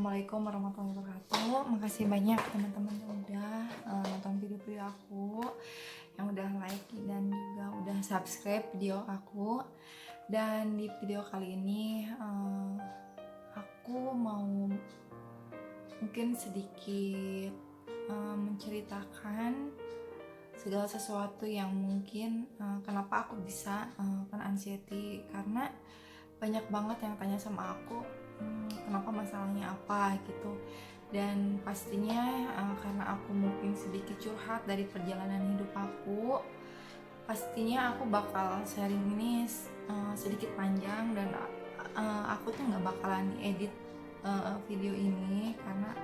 Assalamualaikum warahmatullahi wabarakatuh. Makasih banyak teman-teman yang udah nonton video-video aku, yang udah like dan juga udah subscribe video aku. Dan di video kali ini aku mau mungkin sedikit menceritakan segala sesuatu yang mungkin kenapa aku bisa kena anxiety, karena banyak banget yang tanya sama aku kenapa masalahnya apa gitu. Dan pastinya karena aku mungkin sedikit curhat dari perjalanan hidup aku, pastinya aku bakal sharing ini sedikit panjang. Dan aku tuh nggak bakalan edit video ini karena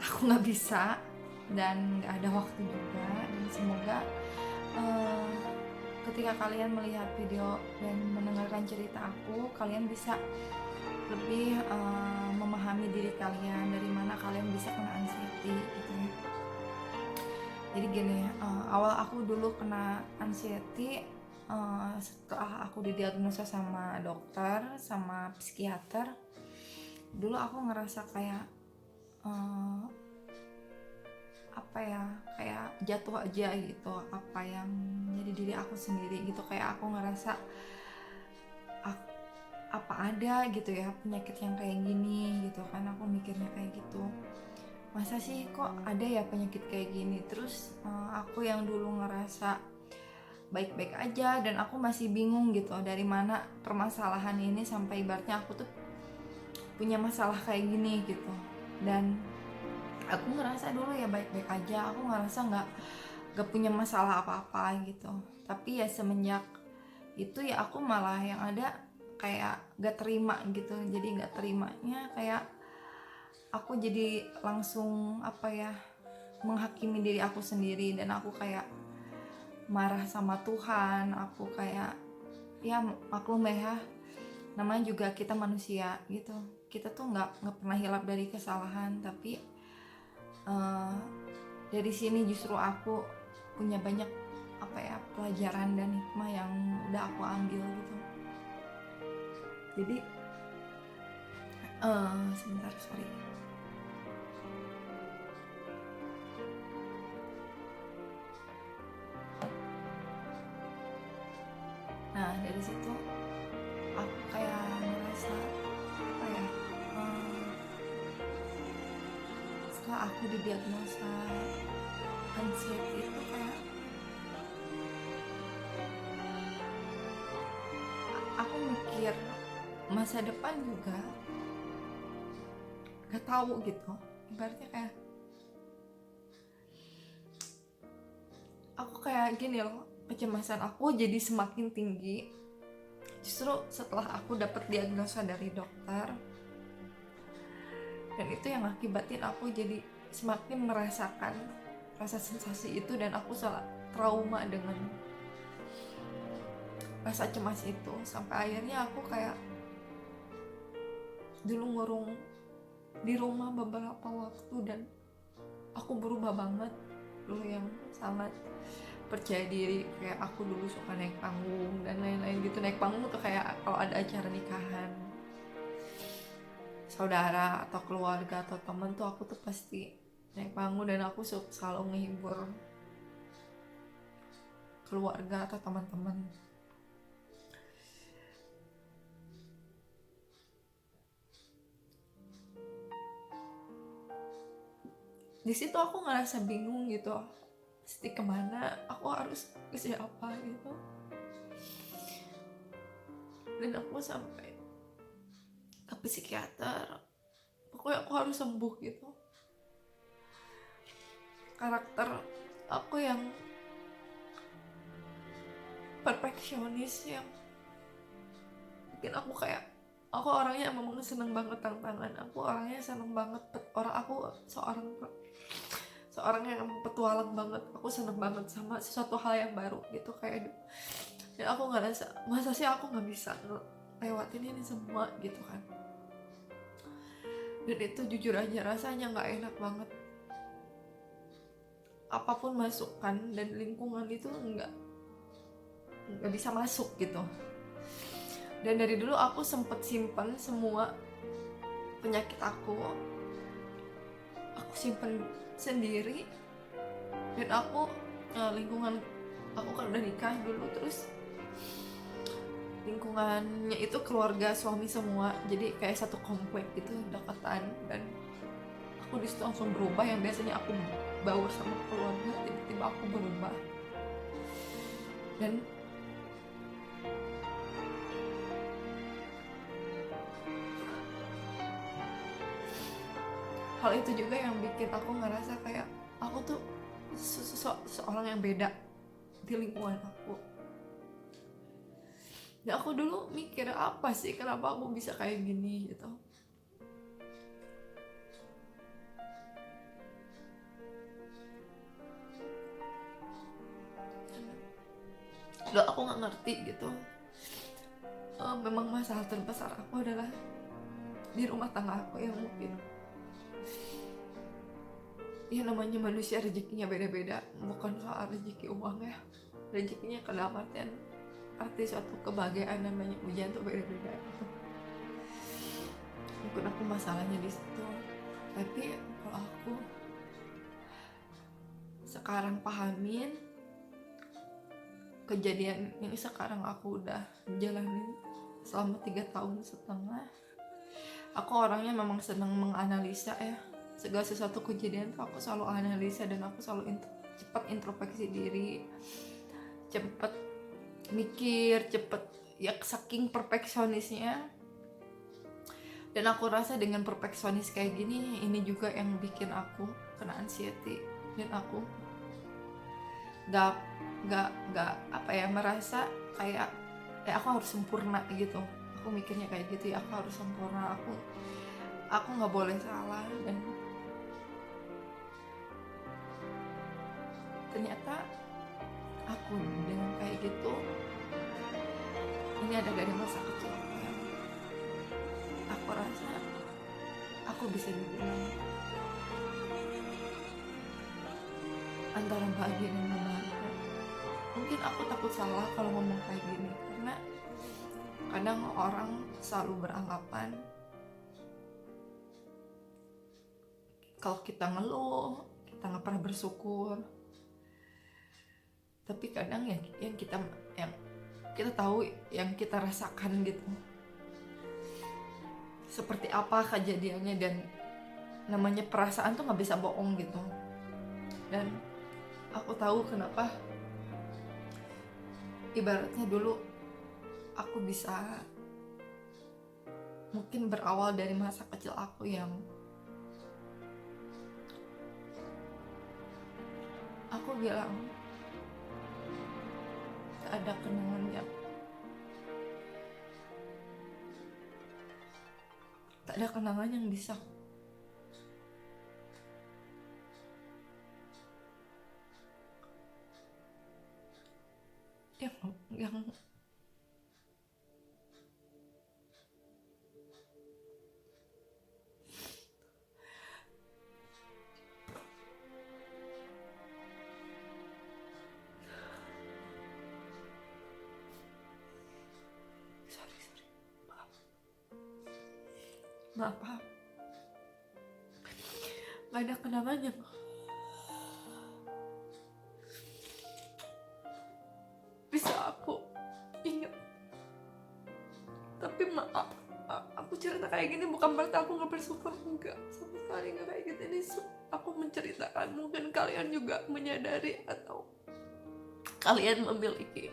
aku nggak bisa dan nggak ada waktu juga. Dan semoga ketika kalian melihat video dan mendengarkan cerita aku, kalian bisa lebih memahami diri kalian, dari mana kalian bisa kena anxiety gitu ya. Jadi gini, awal aku dulu kena anxiety setelah aku didiagnosa sama dokter, sama psikiater. Dulu aku ngerasa kayak kayak jatuh aja gitu, apa yang jadi diri aku sendiri gitu. Kayak aku ngerasa apa ada gitu ya penyakit yang kayak gini gitu kan. Aku mikirnya kayak gitu, masa sih kok ada ya penyakit kayak gini. Terus aku yang dulu ngerasa baik-baik aja dan aku masih bingung gitu dari mana permasalahan ini, sampai ibaratnya aku tuh punya masalah kayak gini gitu. Dan aku ngerasa dulu ya baik-baik aja, aku ngerasa nggak punya masalah apa-apa gitu. Tapi ya semenjak itu ya aku malah yang ada kayak gak terima gitu. Jadi gak terimanya kayak aku jadi langsung menghakimi diri aku sendiri. Dan aku kayak marah sama Tuhan. Aku kayak ya maklum ya, namanya juga kita manusia gitu, kita tuh nggak pernah hilap dari kesalahan. Tapi dari sini justru aku punya banyak pelajaran dan hikmah yang udah aku ambil gitu. Jadi sebentar, sorry. Nah dari situ aku kayak ngerasa setelah aku didiagnosa anxiety itu kayak aku mikir masa depan juga gak tahu gitu. Ibaratnya kayak aku kayak gini loh, kecemasan aku jadi semakin tinggi justru setelah aku dapat diagnosa dari dokter. Dan itu yang akibatin aku jadi semakin merasakan rasa sensasi itu, dan aku salah trauma dengan rasa cemas itu. Sampai akhirnya aku kayak dulu ngurung di rumah beberapa waktu, dan aku berubah banget. Dulu yang sangat percaya diri, kayak aku dulu suka naik panggung dan lain-lain gitu. Naik panggung tuh kayak kalau ada acara nikahan saudara atau keluarga atau temen tuh aku tuh pasti naik panggung, dan aku selalu menghibur keluarga atau teman-teman. Di situ aku ngerasa bingung gitu, mesti kemana, aku harus ke siapa gitu. Dan aku sampai ke psikiater, pokoknya aku harus sembuh gitu. Karakter aku yang perfeksionis, yang bikin aku kayak, aku orangnya memang seneng banget tantangan. Aku orangnya seneng banget, aku seorang yang petualang banget. Aku seneng banget sama sesuatu hal yang baru gitu kayak. Dan aku ngerasa masa sih aku nggak bisa lewatin ini semua gitu kan. Dan itu jujur aja rasanya nggak enak banget. Apapun masukan dan lingkungan itu nggak bisa masuk gitu. Dan dari dulu aku sempet simpan semua penyakit aku simpen sendiri. Dan aku lingkungan aku kan udah nikah dulu, terus lingkungannya itu keluarga suami semua, jadi kayak satu komplek gitu, dekatan. Dan aku disitu langsung berubah, yang biasanya aku baur sama keluarga tiba-tiba aku berubah. Dan hal itu juga yang bikin aku ngerasa kayak aku tuh seorang yang beda di lingkungan aku. Dan aku dulu mikir, apa sih kenapa aku bisa kayak gini gitu. Dulu aku nggak ngerti gitu. Memang masalah terbesar aku adalah di rumah tangga aku, yang mungkin ya namanya manusia rezekinya beda-beda, bukan soal rezeki uang ya, rezekinya dalam arti suatu kebahagiaan namanya ujian tuh beda-beda gitu. Mungkin aku masalahnya di situ. Tapi kalau aku sekarang pahamin kejadian ini, sekarang aku udah jalanin selama 3,5 tahun. Aku orangnya memang senang menganalisa ya, segala sesuatu kejadian tuh aku selalu analisa, dan aku selalu cepat introspeksi diri, cepat mikir, cepet ya, saking perfeksionisnya. Dan aku rasa dengan perfeksionis kayak gini, ini juga yang bikin aku kena anxiety. Dan aku gak apa ya, merasa kayak aku harus sempurna gitu. Aku mikirnya kayak gitu ya, aku harus sempurna, aku nggak boleh salah. Dan ternyata aku dengan kayak gitu, ini ada dari masa kecil yang aku rasa aku bisa dibilang antara bahagia dan membahagia. Mungkin aku takut salah kalau ngomong kayak gini, karena kadang orang selalu beranggapan kalau kita ngeluh, kita nggak pernah bersyukur. Tapi kadang yang kita tahu, yang kita rasakan gitu, seperti apa kejadiannya. Dan namanya perasaan tuh nggak bisa bohong gitu. Dan aku tahu kenapa ibaratnya dulu aku bisa mungkin berawal dari masa kecil aku yang aku bilang tak ada kenangan yang bisa yang maaf, gak ada kenangan yang bisa aku ingat. Tapi maaf, aku cerita kayak gini bukan berarti aku gak bersyukur, enggak, sama sekali gak kayak gitu. Ini aku menceritakan, mungkin kalian juga menyadari atau kalian memiliki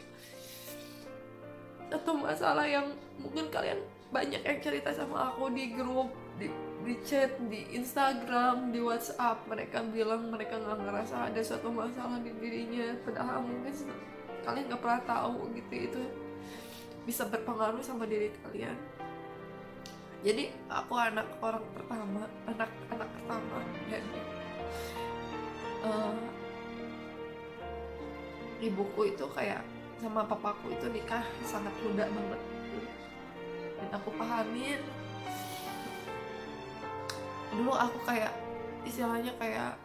satu masalah yang mungkin kalian banyak yang cerita sama aku di grup, di chat, di Instagram, di WhatsApp. Mereka bilang mereka nggak ngerasa ada suatu masalah di dirinya, padahal mungkin kalian nggak pernah tahu gitu. Itu bisa berpengaruh sama diri kalian. Jadi aku anak pertama, dan ibuku itu kayak sama papaku itu nikah sangat muda banget. Dan aku pahamin, dulu aku kayak istilahnya kayak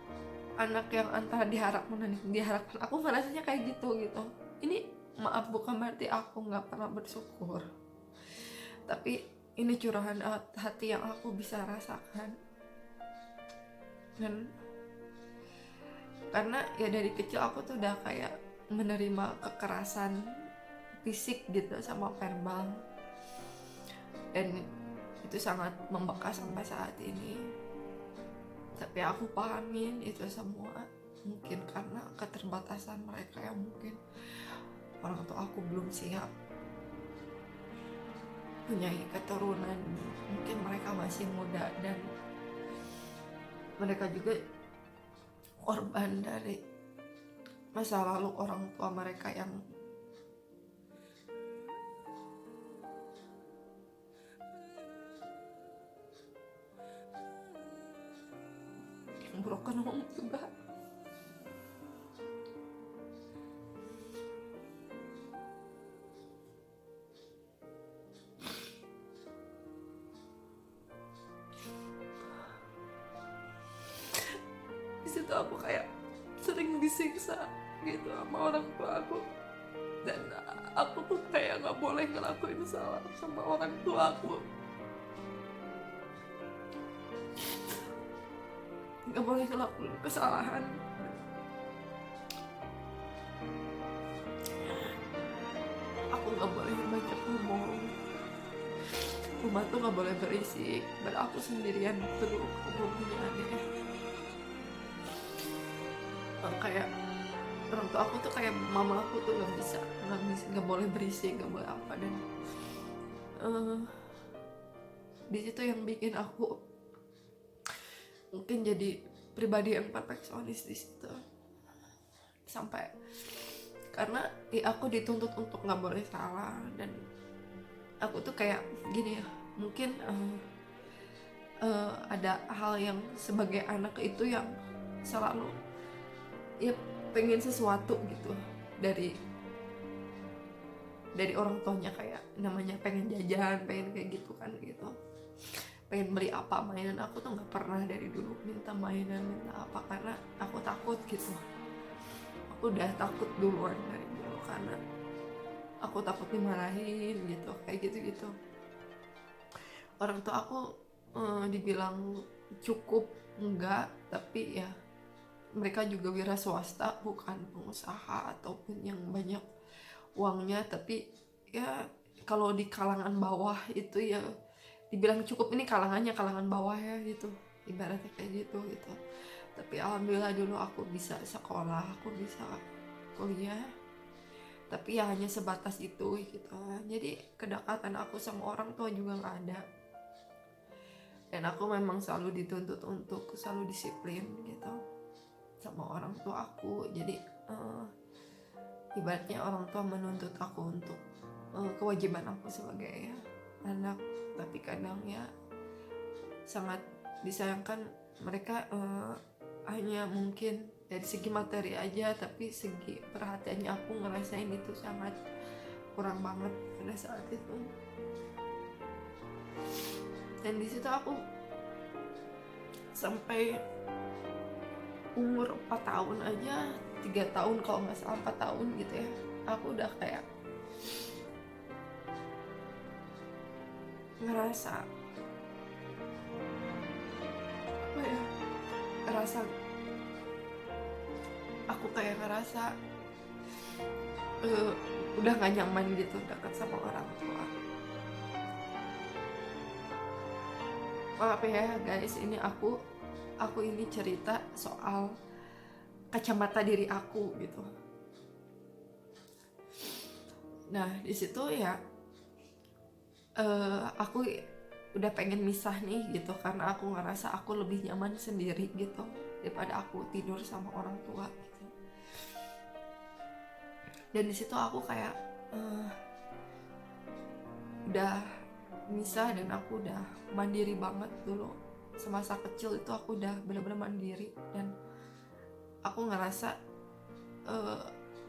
anak yang antara diharapkan dan diharapkan. Aku ngerasanya kayak gitu. Ini maaf, bukan berarti aku nggak pernah bersyukur, tapi ini curahan hati yang aku bisa rasakan. Dan karena ya dari kecil aku tuh udah kayak menerima kekerasan fisik gitu sama verbal, dan itu sangat membekas sampai saat ini. Tapi aku pahamin itu semua mungkin karena keterbatasan mereka, yang mungkin orang tua aku belum siap punya keturunan, mungkin mereka masih muda, dan mereka juga korban dari masa lalu orang tua mereka yang broken home juga. Di situ aku kayak sering disiksa gitu sama orang tua aku, dan aku tuh kayak nggak boleh ngelakuin salah sama orang tua aku, nggak boleh ngelakuin kesalahan. Aku nggak boleh banyak ngomong, rumah tuh nggak boleh berisik, aku sendirian dulu, aku belum punya adik. Kayak orang tua aku tuh kayak mama aku tuh nggak boleh berisik, nggak boleh apa, dan di situ yang bikin aku mungkin jadi pribadi yang perfeksionis di situ. Sampai karena aku dituntut untuk nggak boleh salah, dan aku tuh kayak gini ya, mungkin ada hal yang sebagai anak itu yang selalu ya pengen sesuatu gitu dari orang tuanya, kayak namanya pengen jajan, pengen kayak gitu kan, gitu pengen beli apa mainan. Aku tuh nggak pernah dari dulu minta mainan, minta apa, karena aku takut gitu. Aku udah takut duluan dari dulu karena aku takut dimarahin gitu, kayak gitu. Orang tua aku dibilang cukup enggak, tapi ya mereka juga wira swasta, bukan pengusaha ataupun yang banyak uangnya. Tapi ya kalau di kalangan bawah itu ya dibilang cukup, ini kalangan bawah ya gitu, ibaratnya kayak gitu. Tapi alhamdulillah dulu aku bisa sekolah, aku bisa kuliah, tapi ya hanya sebatas itu gitu. Jadi kedekatan aku sama orang tua juga nggak ada, dan aku memang selalu dituntut untuk selalu disiplin gitu sama orang tua aku. Jadi ibaratnya orang tua menuntut aku untuk kewajiban aku sebagai anak, tapi kadang ya sangat disayangkan mereka hanya mungkin dari segi materi aja, tapi segi perhatiannya aku ngerasain itu sangat kurang banget pada saat itu. Dan di situ aku sampai umur 4 tahun aja, 3 tahun kalau nggak salah, 4 tahun gitu ya, aku udah kayak ngerasa apa ya, aku kayak ngerasa udah gak nyaman gitu dekat sama orang tua. Maaf ya guys, ini aku ini cerita soal kacamata diri aku gitu. Nah di situ ya aku udah pengen misah nih gitu, karena aku ngerasa aku lebih nyaman sendiri gitu daripada aku tidur sama orang tua gitu. Dan di situ aku kayak udah misah, dan aku udah mandiri banget dulu. Semasa kecil itu aku udah benar-benar mandiri, dan aku ngerasa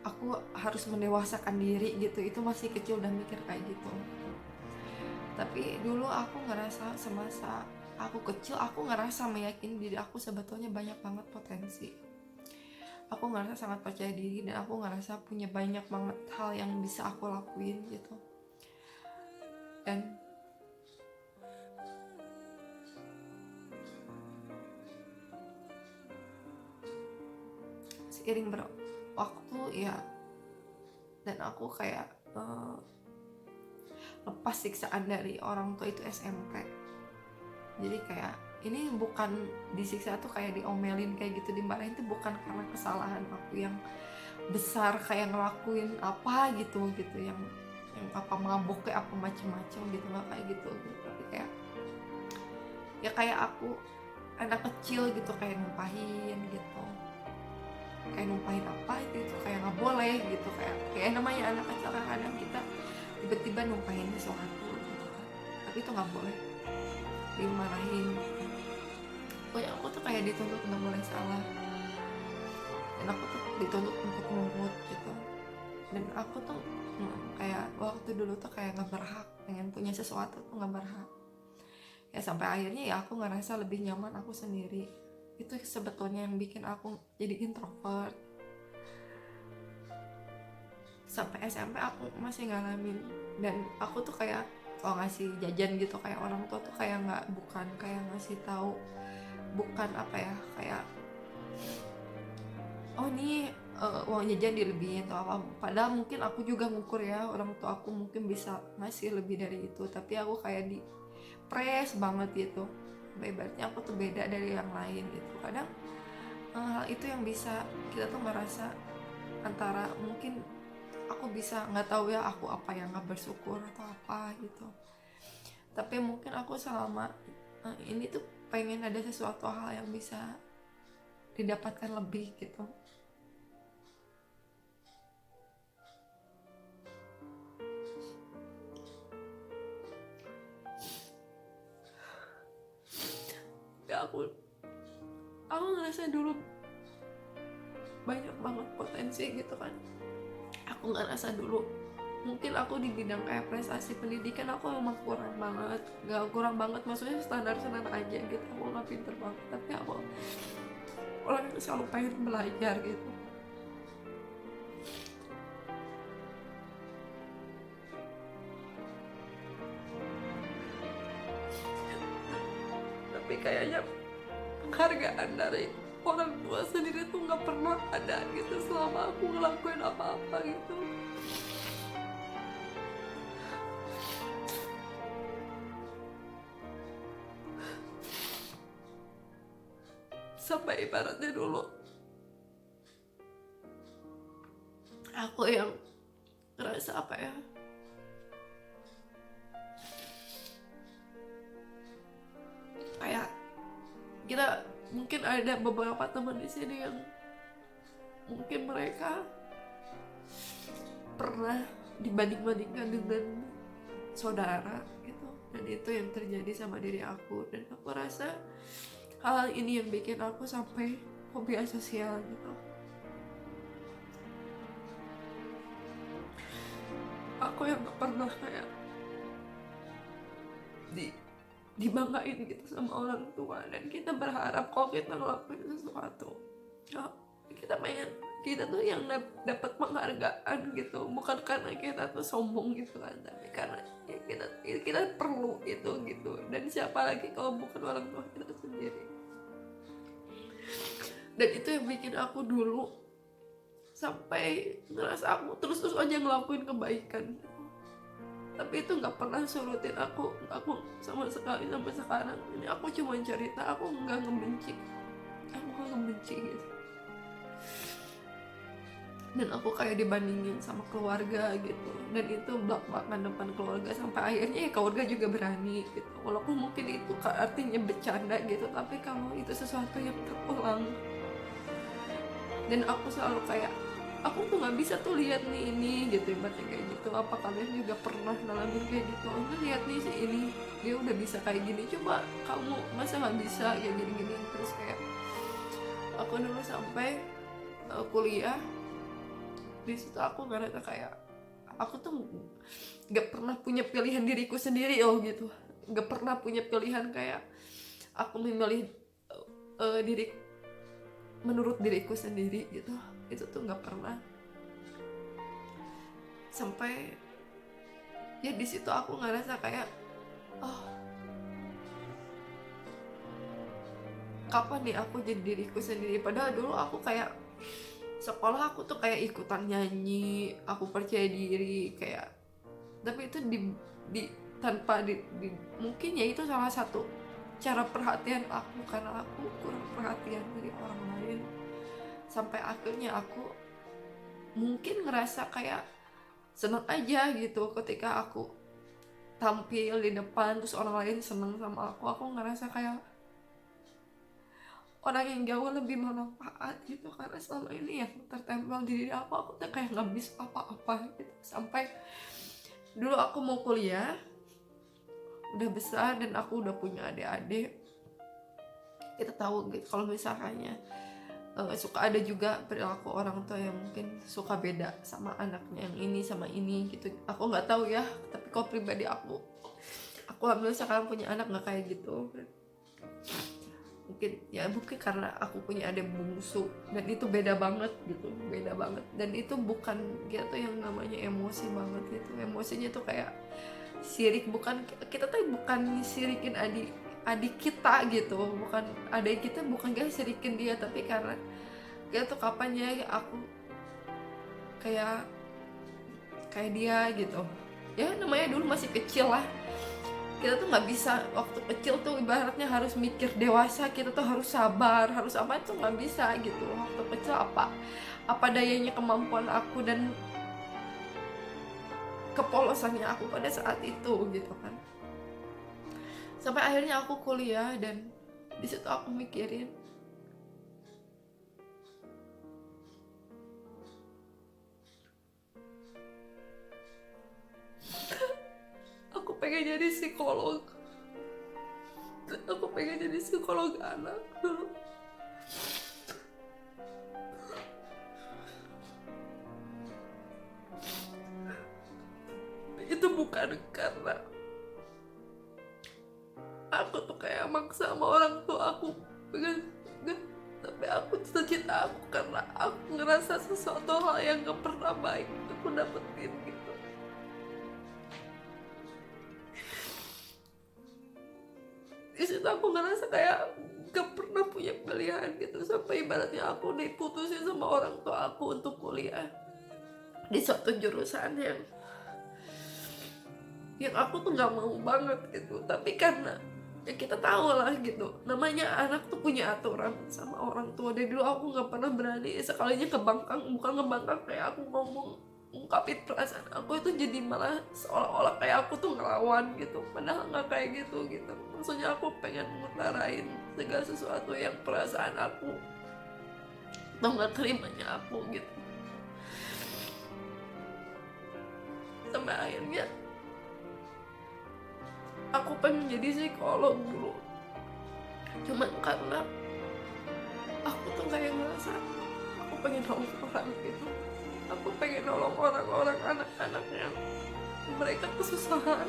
aku harus mendewasakan diri gitu. Itu masih kecil udah mikir kayak gitu. Tapi dulu aku ngerasa semasa aku kecil, aku ngerasa meyakini diri aku sebetulnya banyak banget potensi. Aku ngerasa sangat percaya diri, dan aku ngerasa punya banyak banget hal yang bisa aku lakuin gitu. Dan seiring berwaktu ya, dan aku kayak lepas siksaan dari orang tua itu SMP. Jadi kayak ini bukan disiksa tuh kayak diomelin kayak gitu, dimarahin tuh bukan karena kesalahan aku yang besar kayak ngelakuin apa gitu yang apa mabuk kayak apa macem-macem gitu, nggak kayak gitu. Tapi kayak ya kayak aku anak kecil gitu, kayak numpahin gitu, kayak numpahin apa itu kayak nggak boleh gitu, kayak namanya anak kecil kan kadang kita tiba-tiba numpahin sesuatu gitu kan, tapi itu nggak boleh, dimarahin. Pokoknya aku tuh kayak dituntut nggak boleh salah, dan aku tuh dituntut untuk nurut gitu. Dan aku tuh kayak waktu dulu tuh kayak nggak berhak, pengen punya sesuatu tuh nggak berhak ya, sampai akhirnya ya aku ngerasa lebih nyaman aku sendiri. Itu sebetulnya yang bikin aku jadi introvert. Sampai SMP aku masih ngalamin, dan aku tuh kayak kalau ngasih jajan gitu kayak orang tua tuh kayak bukan kayak ngasih tahu, bukan apa ya, kayak oh ini uang jajan dilebihin atau apa. Padahal mungkin aku juga ngukur ya, orang tua aku mungkin bisa ngasih lebih dari itu, tapi aku kayak di press banget gitu. Ibaratnya aku tuh beda dari yang lain gitu. Kadang hal itu yang bisa kita tuh merasa antara mungkin aku bisa nggak tahu ya aku apa yang nggak bersyukur atau apa gitu. Tapi mungkin aku selama ini tuh pengen ada sesuatu hal yang bisa didapatkan lebih gitu. Ya aku ngerasa dulu banyak banget potensi gitu kan. Aku ngerasa dulu mungkin aku di bidang kayak prestasi pendidikan aku emang kurang banget, gak kurang banget maksudnya standar aja gitu, aku gak pinter banget, tapi aku orang yang selalu pengen belajar gitu. Tapi kayaknya penghargaan dari orang tua sendiri tuh gak pernah ada gitu selama aku ngelakuin apa-apa gitu. Sampai ibaratnya dulu aku yang ngerasa apa ya, kayak kita mungkin ada beberapa teman di sini yang mungkin mereka pernah dibanding-bandingkan dengan saudara gitu, dan itu yang terjadi sama diri aku. Dan aku rasa hal ini yang bikin aku sampai fobia sosial gitu. Aku yang gak pernah kayak dibanggain gitu sama orang tua, dan kita berharap kalau kita ngelakuin sesuatu ya, kita tuh yang dapat penghargaan gitu, bukan karena kita tuh sombong gitu kan, tapi karena ya kita perlu itu gitu. Dan siapa lagi kalau bukan orang tua kita sendiri. Dan itu yang bikin aku dulu sampai ngerasa aku terus aja ngelakuin kebaikan, tapi itu nggak pernah surutin aku sama sekali. Sampai sekarang ini aku cuma cerita, aku nggak ngebenci gitu. Dan aku kayak dibandingin sama keluarga gitu, dan itu belak-belakan depan keluarga, sampai akhirnya ya keluarga juga berani gitu, walaupun mungkin itu artinya bercanda gitu, tapi kalau itu sesuatu yang terulang. Dan aku selalu kayak aku tuh nggak bisa tuh lihat nih ini gitu, ibaratnya kayak gitu. Apa kalian juga pernah ngalamin kayak gitu? Lihat nih si ini, dia udah bisa kayak gini, coba kamu masa nggak bisa kayak gini-gini. Terus kayak aku dulu sampai kuliah, di situ aku ngerasa kayak aku tuh nggak pernah punya pilihan diriku sendiri gitu, nggak pernah punya pilihan kayak aku memilih diri menurut diriku sendiri gitu. Itu tuh nggak pernah. Sampai ya di situ aku ngerasa kayak kapan nih aku jadi diriku sendiri. Padahal dulu aku kayak sekolah aku tuh kayak ikutan nyanyi, aku percaya diri kayak, tapi itu di tanpa mungkin ya itu salah satu cara perhatian aku karena aku kurang perhatian dari orang lain, sampai akhirnya aku mungkin ngerasa kayak seneng aja gitu ketika aku tampil di depan terus orang lain seneng sama aku ngerasa kayak orang yang jauh lebih bermanfaat gitu, karena selama ini yang tertempel di diri aku tuh kayak nggak bisa apa-apa gitu. Sampai dulu aku mau kuliah udah besar dan aku udah punya adik-adik, kita tahu gitu kalau misalnya suka ada juga perilaku orang tua yang mungkin suka beda sama anaknya yang ini sama ini gitu. Aku nggak tahu ya, tapi kalau pribadi aku alhamdulillah sekarang punya anak nggak kayak gitu. Mungkin karena aku punya adik bungsu dan itu beda banget gitu, beda banget. Dan itu bukan gitu yang namanya emosi banget gitu, emosinya tuh kayak sirik, bukan kita tuh bukan sirikin adik kita gitu, bukan adik kita, bukan kita sirikin dia, tapi karena kita tuh kapan ya aku kayak dia gitu ya, namanya dulu masih kecil lah, kita tuh nggak bisa waktu kecil tuh ibaratnya harus mikir dewasa, kita tuh harus sabar, harus apa, itu nggak bisa gitu. Waktu kecil apa dayanya kemampuan aku dan kepolosannya aku pada saat itu gitu kan. Sampai akhirnya aku kuliah dan di situ aku mikirin aku pengen jadi psikolog. Aku pengen jadi psikolog anak dulu. Itu bukan karena aku tuh kayak maksa sama orang tua aku pengen, tapi aku cita-cita aku karena aku ngerasa sesuatu hal yang gak pernah baik aku dapetin gitu. Di situ aku ngerasa kayak gak pernah punya pilihan gitu, sampai ibaratnya aku diputusin sama orang tua aku untuk kuliah di suatu jurusan yang aku tuh gak mau banget gitu. Tapi karena ya kita tahu lah gitu, namanya anak tuh punya aturan sama orang tua. Dari dulu aku gak pernah berani sekalinya kebangkang, bukan ngebangkang kayak aku ngomong ungkapin perasaan aku, itu jadi malah seolah-olah kayak aku tuh ngelawan gitu, padahal gak kayak gitu. Maksudnya aku pengen ngutarain segala sesuatu yang perasaan aku atau gak terimanya aku gitu. Sampai akhirnya aku pengen jadi psikolog dulu, cuman karena aku tuh kayak ngerasa aku pengen nolong orang gitu. Aku pengen nolong orang-orang, anak-anak yang mereka kesusahan,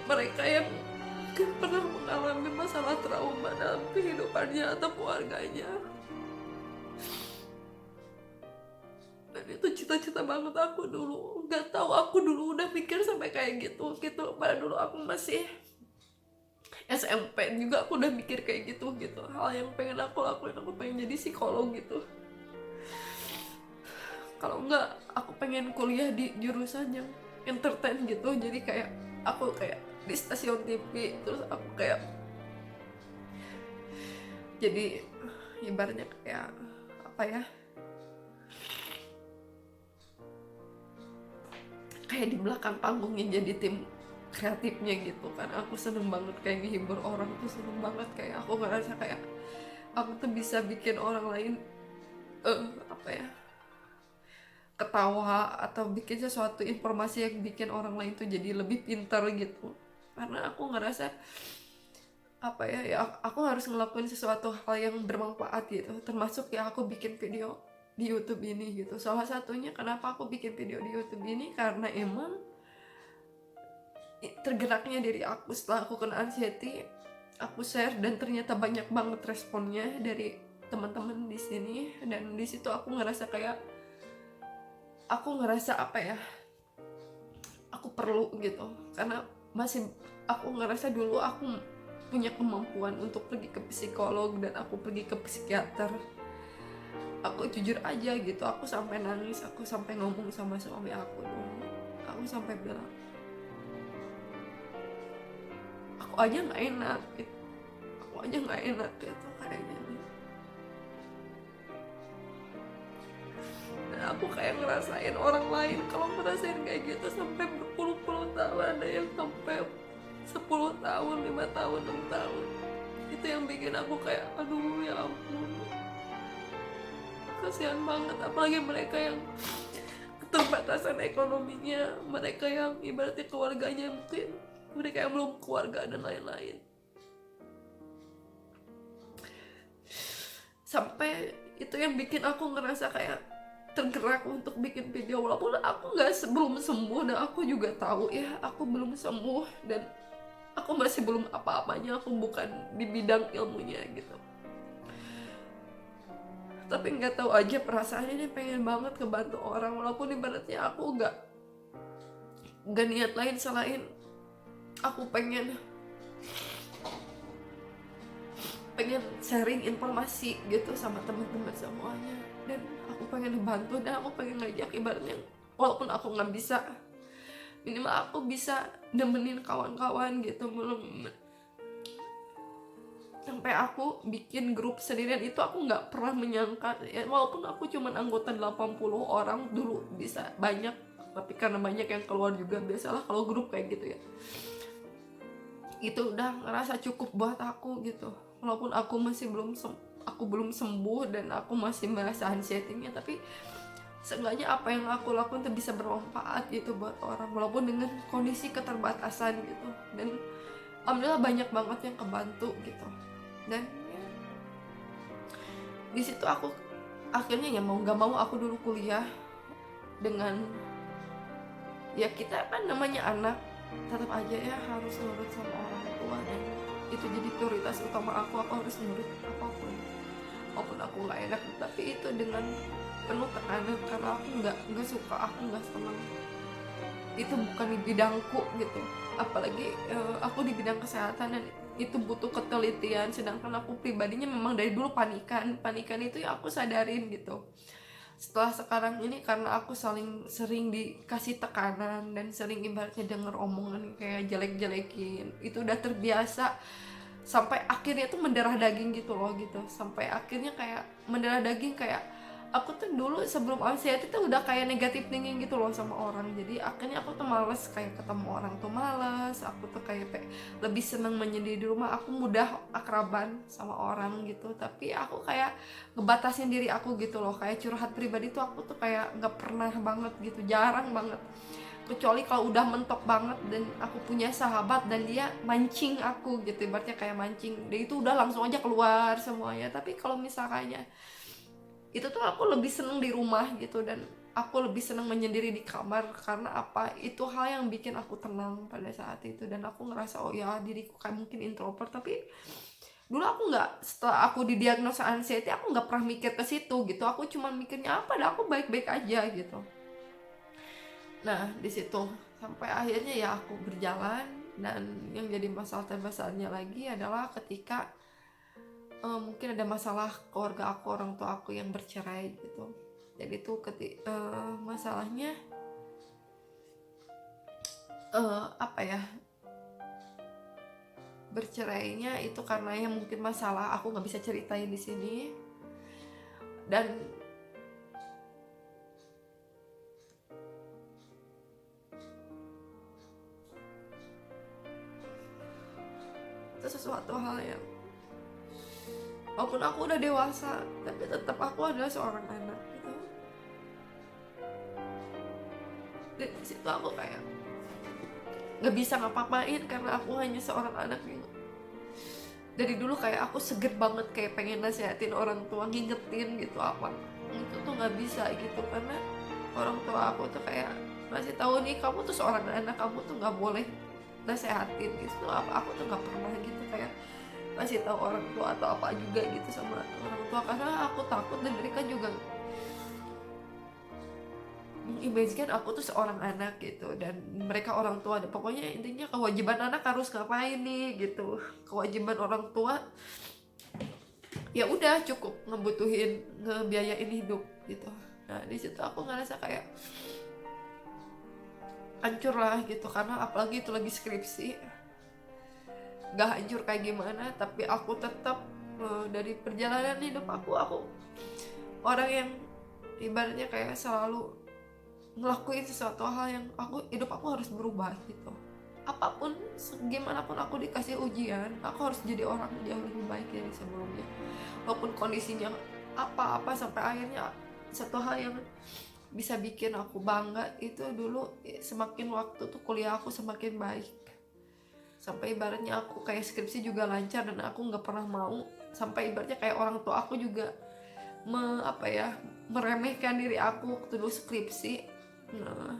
mereka yang mungkin pernah mengalami masalah trauma dalam kehidupannya atau keluarganya. Dan itu cita-cita banget aku dulu. Gak tahu aku dulu udah mikir sampai kayak gitu. Pada dulu aku masih SMP juga aku udah mikir kayak gitu. Hal yang pengen aku lakuin, aku pengen jadi psikolog gitu. Kalau enggak, aku pengen kuliah di jurusan yang entertain gitu. Jadi kayak aku kayak di stasiun TV, terus aku kayak jadi ibaratnya kayak apa ya, kayak di belakang panggungnya, jadi tim kreatifnya gitu kan. Aku seneng banget kayak ngehibur orang tuh, seneng banget. Kayak aku ngerasa kayak aku tuh bisa bikin orang lain apa ya, ketawa atau bikin sesuatu informasi yang bikin orang lain tuh jadi lebih pintar gitu. Karena aku ngerasa apa ya aku harus ngelakuin sesuatu hal yang bermanfaat gitu, termasuk ya aku bikin video di YouTube ini gitu. Salah satunya kenapa aku bikin video di YouTube ini karena emang tergeraknya dari aku setelah aku kena anxiety, aku share dan ternyata banyak banget responnya dari teman-teman di sini. Dan di situ aku ngerasa kayak aku ngerasa apa ya, aku perlu gitu, karena masih aku ngerasa dulu aku punya kemampuan untuk pergi ke psikolog dan aku pergi ke psikiater, aku jujur aja gitu, aku sampai nangis, aku sampai ngomong sama suami aku dulu, aku sampai bilang aku aja nggak enak gitu, aku aja nggak enak gitu kayaknya nih. Dan aku kayak ngerasain orang lain kalau ngerasain kayak gitu sampai berpuluh-puluh tahun, ada yang sampai 10 tahun, 5 tahun, 6 tahun. Itu yang bikin aku kayak aduh ya ampun, kasihan banget. Apalagi mereka yang keterbatasan ekonominya, mereka yang ibaratnya keluarganya mungkin mereka yang belum keluarga dan lain-lain. Sampai itu yang bikin aku ngerasa kayak tergerak untuk bikin video, walaupun aku nggak belum sembuh, dan aku juga tahu ya aku belum sembuh dan aku masih belum apa-apanya, aku bukan di bidang ilmunya gitu. Tapi nggak tahu aja perasaannya ini pengen banget ngebantu orang, walaupun ibaratnya aku nggak niat lain selain aku pengen sharing informasi gitu sama teman-teman semuanya, dan aku pengen bantu, dan aku pengen ngajak ibaratnya walaupun aku nggak bisa, minimal aku bisa nemenin kawan-kawan gitu. Belum sampai aku bikin grup sendirian itu aku nggak pernah menyangka ya, walaupun aku cuman anggota 80 orang dulu bisa banyak, tapi karena banyak yang keluar juga, biasalah kalau grup kayak gitu ya, itu udah ngerasa cukup buat aku gitu. Walaupun aku masih belum sembuh dan aku masih merasa anxiety-nya, tapi seenggaknya apa yang aku lakukan itu bisa bermanfaat gitu buat orang, walaupun dengan kondisi keterbatasan gitu. Dan alhamdulillah banyak banget yang kebantu gitu. Dan ya, di situ aku akhirnya ya mau nggak mau aku dulu kuliah dengan ya, kita kan namanya anak tetap aja ya harus nurut sama orang tua, dan itu jadi prioritas utama aku harus nurut apapun walaupun aku nggak enak, tapi itu dengan penuh tekanan karena aku nggak suka, aku nggak senang, itu bukan di bidangku gitu. Apalagi aku di bidang kesehatan dan itu butuh ketelitian, sedangkan aku pribadinya memang dari dulu panikan itu ya aku sadarin gitu. Setelah sekarang ini karena aku sering dikasih tekanan dan sering ibaratnya denger omongan kayak jelek-jelekin, itu udah terbiasa sampai akhirnya tuh mendarah daging gitu loh gitu. Sampai akhirnya kayak mendarah daging, kayak aku tuh dulu sebelum anxiety tuh udah kayak negatif thinking gitu loh sama orang. Jadi akhirnya aku tuh males, kayak ketemu orang tuh males, aku tuh kayak lebih seneng menyendiri di rumah, aku mudah akraban sama orang gitu. Tapi aku kayak ngebatasin diri aku gitu loh, kayak curhat pribadi tuh aku tuh kayak nggak pernah banget gitu, jarang banget, kecuali kalau udah mentok banget dan aku punya sahabat dan dia mancing aku gitu, ibaratnya kayak mancing, dia itu udah langsung aja keluar semuanya. Tapi kalau misalnya itu tuh aku lebih seneng di rumah gitu, dan aku lebih seneng menyendiri di kamar. Karena apa, itu hal yang bikin aku tenang pada saat itu, dan aku ngerasa oh ya diriku kayak mungkin introvert. Tapi dulu aku nggak, setelah aku didiagnosa anxiety aku nggak pernah mikir ke situ gitu, aku cuma mikirnya apa dah aku baik-baik aja gitu. Nah di situ sampai akhirnya ya aku berjalan, dan yang jadi masalah terbesarnya lagi adalah ketika mungkin ada masalah keluarga aku, orang tua aku yang bercerai gitu. Jadi itu masalahnya apa ya, bercerainya itu karena ya mungkin masalah aku nggak bisa ceritain di sini. Dan itu sesuatu hal yang walaupun aku udah dewasa, tapi tetap aku adalah seorang anak gitu. Dan di situ aku kayak nggak bisa ngapa-ngapain karena aku hanya seorang anak gitu. Dari dulu kayak aku seger banget, kayak pengen nasihatin orang tua, ngingetin gitu apa, itu tuh nggak bisa gitu, karena orang tua aku tuh kayak masih tahu nih kamu tuh seorang anak, kamu tuh nggak boleh nasehatin gitu. Apa aku tuh nggak pernah gitu kayak kasih tahu orang tua atau apa juga gitu sama orang tua, karena aku takut dan mereka juga mengimajikan aku tuh seorang anak gitu, dan mereka orang tua. Pokoknya intinya kewajiban anak harus ngapain nih gitu, kewajiban orang tua ya udah cukup ngebiayain hidup gitu. Nah di situ aku ngerasa kayak hancur lah gitu, karena apalagi itu lagi skripsi. Gak hancur kayak gimana, tapi aku tetap dari perjalanan hidup aku orang yang ibaratnya kayak selalu ngelakuin sesuatu hal yang hidup aku harus berubah gitu. Apapun, gimana pun aku dikasih ujian, aku harus jadi orang yang jauh lebih baik dari sebelumnya. Walaupun kondisinya apa-apa, sampai akhirnya satu hal yang bisa bikin aku bangga itu dulu, semakin waktu tuh kuliah aku semakin baik. Sampai ibaratnya aku kayak skripsi juga lancar, dan aku nggak pernah mau sampai ibaratnya kayak orang tua aku juga meremehkan diri aku waktu dulu skripsi. Nah,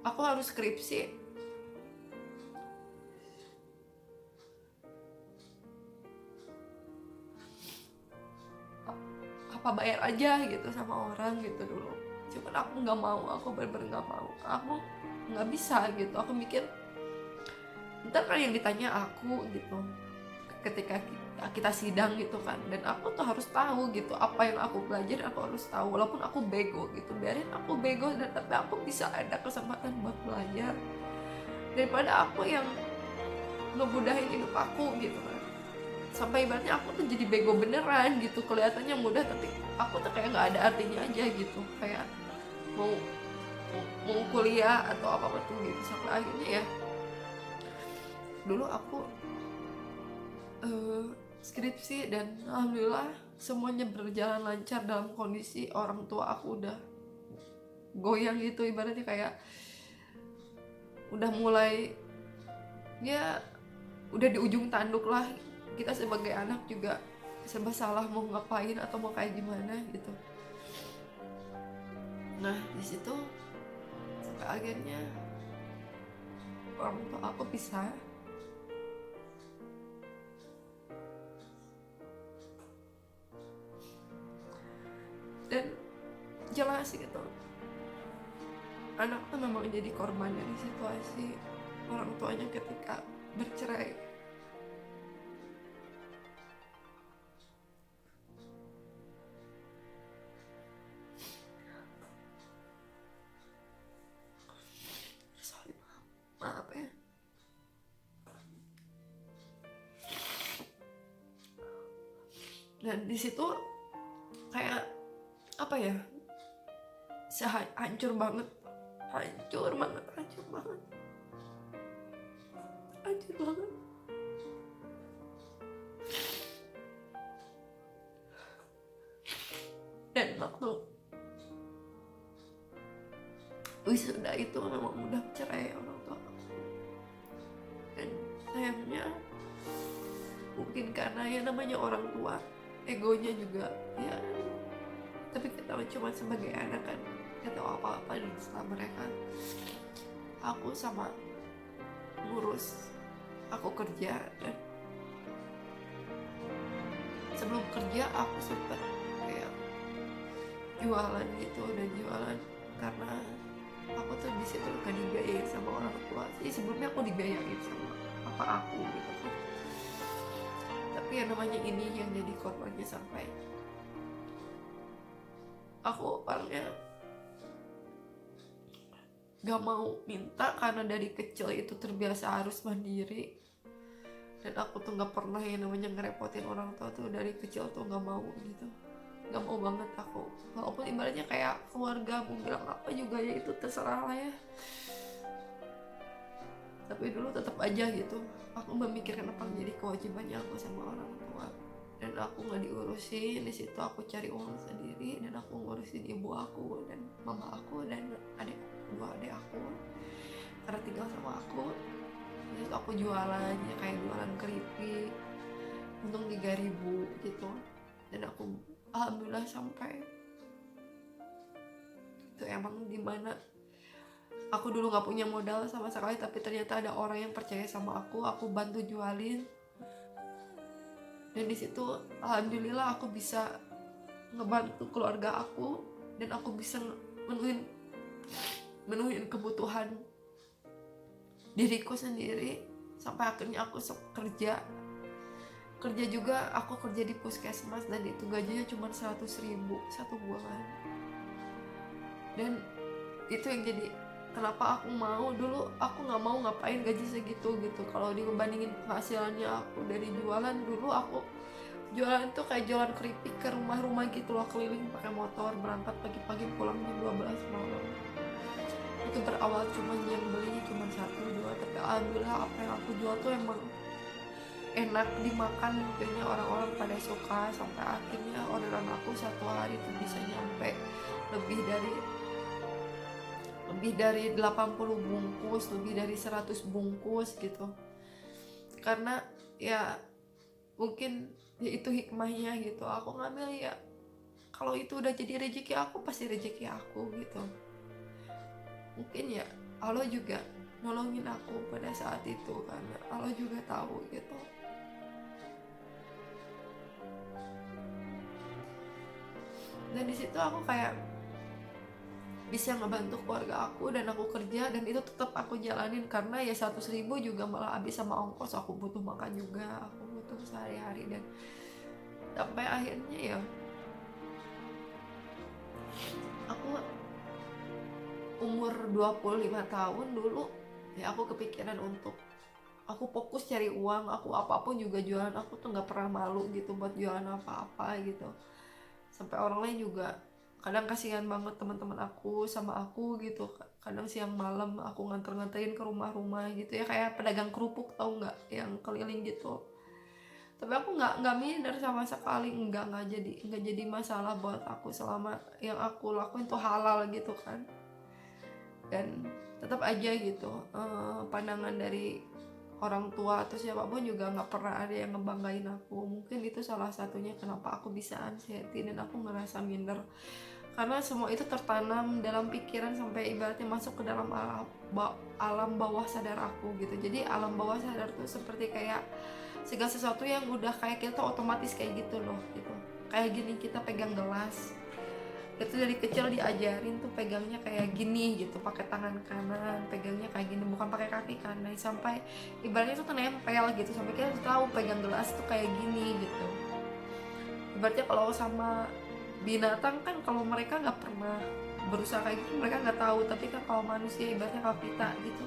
aku harus skripsi, apa bayar aja gitu sama orang gitu dulu. Cuman aku nggak mau, aku bener-bener nggak mau, aku nggak bisa gitu. Aku mikir ntar kan yang ditanya aku gitu ketika kita sidang gitu kan, dan aku tuh harus tahu gitu apa yang aku belajar. Aku harus tahu walaupun aku bego gitu, biarin aku bego, dan tapi aku bisa ada kesempatan buat belajar daripada aku yang ngebudahin hidup aku gitu kan. Sampai ibaratnya aku tuh jadi bego beneran gitu, kelihatannya mudah tapi aku tuh kayak nggak ada artinya aja gitu, kayak mau mau kuliah atau apa apa tuh gitu. Sampai akhirnya ya dulu aku skripsi, dan alhamdulillah semuanya berjalan lancar dalam kondisi orang tua aku udah goyang gitu, ibaratnya kayak udah mulai, ya udah di ujung tanduk lah. Kita sebagai anak juga serba salah mau ngapain atau mau kayak gimana gitu. Nah di situ sampai akhirnya orang tua aku pisah, dan jelas gitu anak tuh memang jadi korban dari situasi orang tuanya ketika bercerai. Sorry, maaf ya. Dan di situ kayak apa ya, hancur banget, hancur banget, hancur banget, hancur banget. Dan waktu wisuda itu memang udah cerai orang tua aku. Dan sayangnya mungkin karena ya namanya orang tua, egonya juga ya, tapi kita cuma sebagai anak kan gak tahu apa-apa. Dan setelah mereka, aku sama ngurus, aku kerja, dan sebelum kerja aku sempet kayak jualan gitu. Dan jualan karena aku tuh di situ gak dibiayain sama orang tua sih, sebelumnya aku dibiayain sama papa aku gitu kan. Tapi yang namanya ini yang jadi korbannya, sampai aku orangnya gak mau minta karena dari kecil itu terbiasa harus mandiri. Dan aku tuh gak pernah yang namanya ngerepotin orang tua tuh, dari kecil tuh gak mau gitu, gak mau banget aku. Walaupun ibaratnya kayak keluarga mau bilang apa juga ya itu terserah lah ya, tapi dulu tetap aja gitu aku memikirkan apa menjadi kewajibannya aku sama orang tua. Dan aku nggak diurusin di situ, aku cari uang sendiri, dan aku ngurusin ibu aku dan mama aku dan dua adik aku karena tinggal sama aku. Terus aku jualan ya kayak jualan keripik, untung 3.000 gitu. Dan aku alhamdulillah sampai itu emang dimana aku dulu nggak punya modal sama sekali, tapi ternyata ada orang yang percaya sama aku bantu jualin. Dan di situ alhamdulillah aku bisa ngebantu keluarga aku, dan aku bisa menuhin kebutuhan diriku sendiri. Sampai akhirnya aku kerja kerja juga, aku kerja di puskesmas dan itu gajinya cuma 100.000 satu bulan. Dan itu yang jadi kenapa aku mau, dulu aku nggak mau ngapain gaji segitu gitu. Kalau dibandingin penghasilannya aku dari jualan, dulu aku jualan tuh kayak jualan keripik ke rumah-rumah gitu loh, keliling pakai motor, berangkat pagi-pagi pulang jam 12 malam. Itu berawal cuma yang belinya cuma 1-2, tapi alhamdulillah apa yang aku jual tuh emang enak dimakan, mungkinnya orang-orang pada suka, sampai akhirnya orderan aku satu hari tuh bisa nyampe lebih dari 80 bungkus, lebih dari 100 bungkus gitu. Karena ya mungkin ya itu hikmahnya gitu, aku ngambil ya kalau itu udah jadi rezeki aku, pasti rezeki aku gitu. Mungkin ya Allah juga nolongin aku pada saat itu, karena Allah juga tahu gitu. Dan di situ aku kayak bisa ngebantu keluarga aku, dan aku kerja, dan itu tetap aku jalanin karena ya 100.000 juga malah habis sama ongkos, aku butuh makan juga, aku butuh sehari-hari. Dan sampai akhirnya ya aku umur 25 tahun dulu ya aku kepikiran untuk aku fokus cari uang, aku apapun juga jualan, aku tuh nggak pernah malu gitu buat jualan apa-apa gitu. Sampai orang lain juga kadang kasihan banget teman-teman aku sama aku gitu, kadang siang malam aku nganter-nganterin ke rumah-rumah gitu ya, kayak pedagang kerupuk, tau nggak, yang keliling gitu. Tapi aku nggak minder sama sekali, nggak jadi masalah buat aku selama yang aku lakuin tuh halal gitu kan. Dan tetap aja gitu pandangan dari orang tua atau siapapun juga nggak pernah ada yang ngebanggain aku. Mungkin itu salah satunya kenapa aku bisa anxiety dan aku ngerasa minder, karena semua itu tertanam dalam pikiran sampai ibaratnya masuk ke dalam alam bawah sadar aku gitu. Jadi alam bawah sadar tuh seperti kayak segala sesuatu yang udah kayak kita otomatis kayak gitu loh gitu. Kayak gini, kita pegang gelas itu dari kecil diajarin tuh pegangnya kayak gini gitu, pakai tangan kanan pegangnya kayak gini, bukan pakai kaki kanan, sampai ibaratnya tuh nempel gitu, sampai kita tahu pegang gelas tuh kayak gini gitu. Ibaratnya kalau sama binatang kan, kalau mereka nggak pernah berusaha kayak gitu mereka nggak tahu, tapi kan kalau manusia ibaratnya kalau kita gitu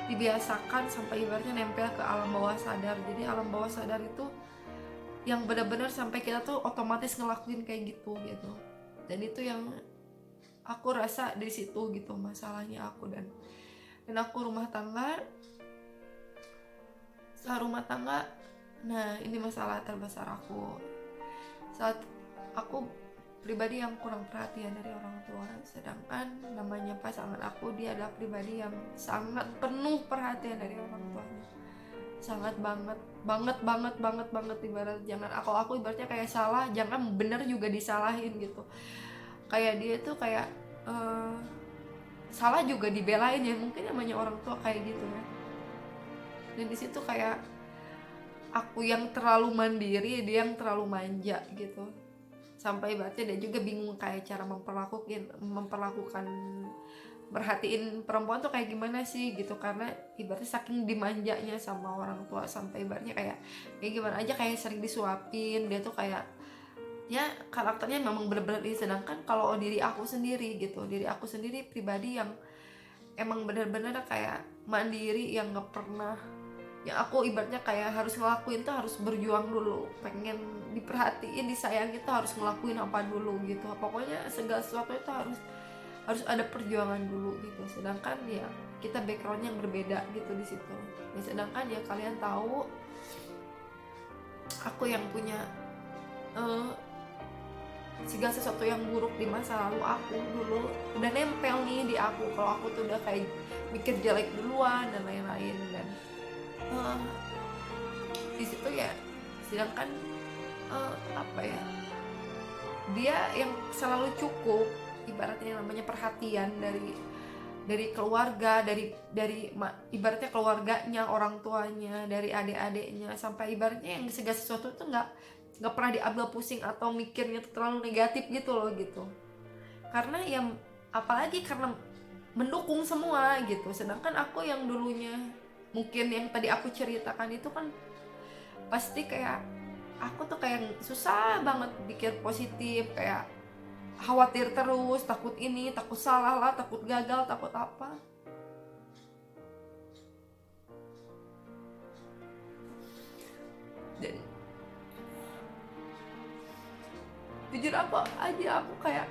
dibiasakan sampai ibaratnya nempel ke alam bawah sadar. Jadi alam bawah sadar itu yang benar-benar sampai kita tuh otomatis ngelakuin kayak gitu. Dan itu yang aku rasa di situ gitu masalahnya aku. Dan aku rumah tangga, nah ini masalah terbesar aku. Saat aku pribadi yang kurang perhatian dari orang tua, sedangkan namanya pasangan aku, dia adalah pribadi yang sangat penuh perhatian dari orang tuanya, sangat banget. Ibarat jangan aku ibaratnya kayak salah, jangan bener juga disalahin gitu. Kayak dia tuh kayak salah juga dibelain ya, mungkin namanya orang tua kayak gitu ya. Dan di situ kayak aku yang terlalu mandiri, dia yang terlalu manja gitu. Sampai ibaratnya dia juga bingung kayak cara memperlakukan merhatiin perempuan tuh kayak gimana sih gitu, karena ibaratnya saking dimanjanya sama orang tua, sampai ibaratnya kayak gimana aja kayak sering disuapin. Dia tuh kayak ya karakternya memang bener-bener ini. Sedangkan kalau diri aku sendiri pribadi yang emang bener-bener kayak mandiri, yang nggak pernah, yang aku ibaratnya kayak harus ngelakuin tuh harus berjuang dulu, pengen diperhatiin, disayangi tuh harus ngelakuin apa dulu gitu. Pokoknya segala sesuatu itu harus ada perjuangan dulu gitu. Sedangkan ya kita backgroundnya yang berbeda gitu di situ. Ya, sedangkan ya kalian tahu aku yang punya segala sesuatu yang buruk di masa lalu aku dulu udah nempel nih di aku, kalau aku tuh udah kayak mikir jelek duluan dan lain-lain. Dan di situ ya sedangkan apa ya, dia yang selalu cukup, ibaratnya namanya perhatian dari keluarga, dari ibaratnya keluarganya, orang tuanya, dari adik-adiknya, sampai ibaratnya yang segala sesuatu tuh nggak pernah diambil pusing atau mikirnya tuh terlalu negatif gitu loh gitu. Karena ya apalagi karena mendukung semua gitu. Sedangkan aku yang dulunya mungkin yang tadi aku ceritakan itu kan pasti kayak aku tuh kayak susah banget pikir positif, kayak khawatir terus, takut ini, takut salah lah, takut gagal, takut apa. Dan jujur apa aja aku kayak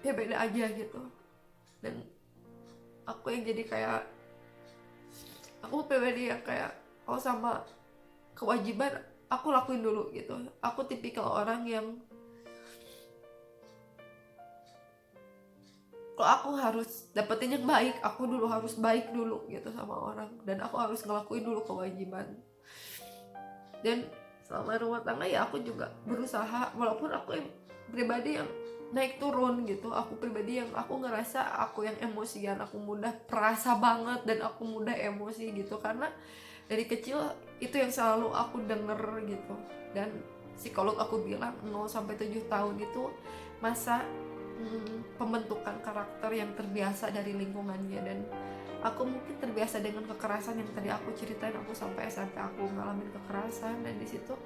ya beda aja gitu. Dan aku yang jadi kayak, aku pribadi yang kayak kalau sama kewajiban aku lakuin dulu gitu. Aku tipikal orang yang kalau aku harus dapetin yang baik, aku dulu harus baik dulu gitu sama orang, dan aku harus ngelakuin dulu kewajiban. Dan selama rumah tangga ya aku juga berusaha, walaupun aku yang pribadi yang naik turun gitu. Aku pribadi yang aku ngerasa aku yang emosian, aku mudah perasa banget dan aku mudah emosi gitu, karena dari kecil itu yang selalu aku denger gitu. Dan psikolog aku bilang 0-7 tahun itu masa pembentukan karakter yang terbiasa dari lingkungannya. Dan aku mungkin terbiasa dengan kekerasan yang tadi aku ceritain. Aku sampai SMP aku ngalamin kekerasan, dan di situ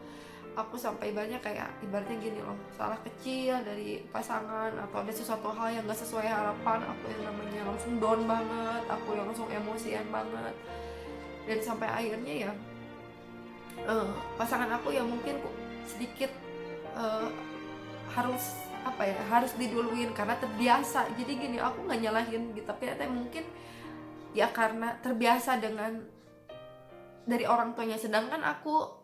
aku sampai banyak kayak ibaratnya gini loh, salah kecil dari pasangan atau ada sesuatu hal yang gak sesuai harapan, aku yang namanya langsung down banget, aku yang langsung emosian banget. Dan sampai akhirnya ya pasangan aku yang mungkin sedikit harus apa ya, harus diduluin karena terbiasa. Jadi gini, aku nggak nyalahin gitu, tapi mungkin ya karena terbiasa dengan dari orang tuanya. Sedangkan aku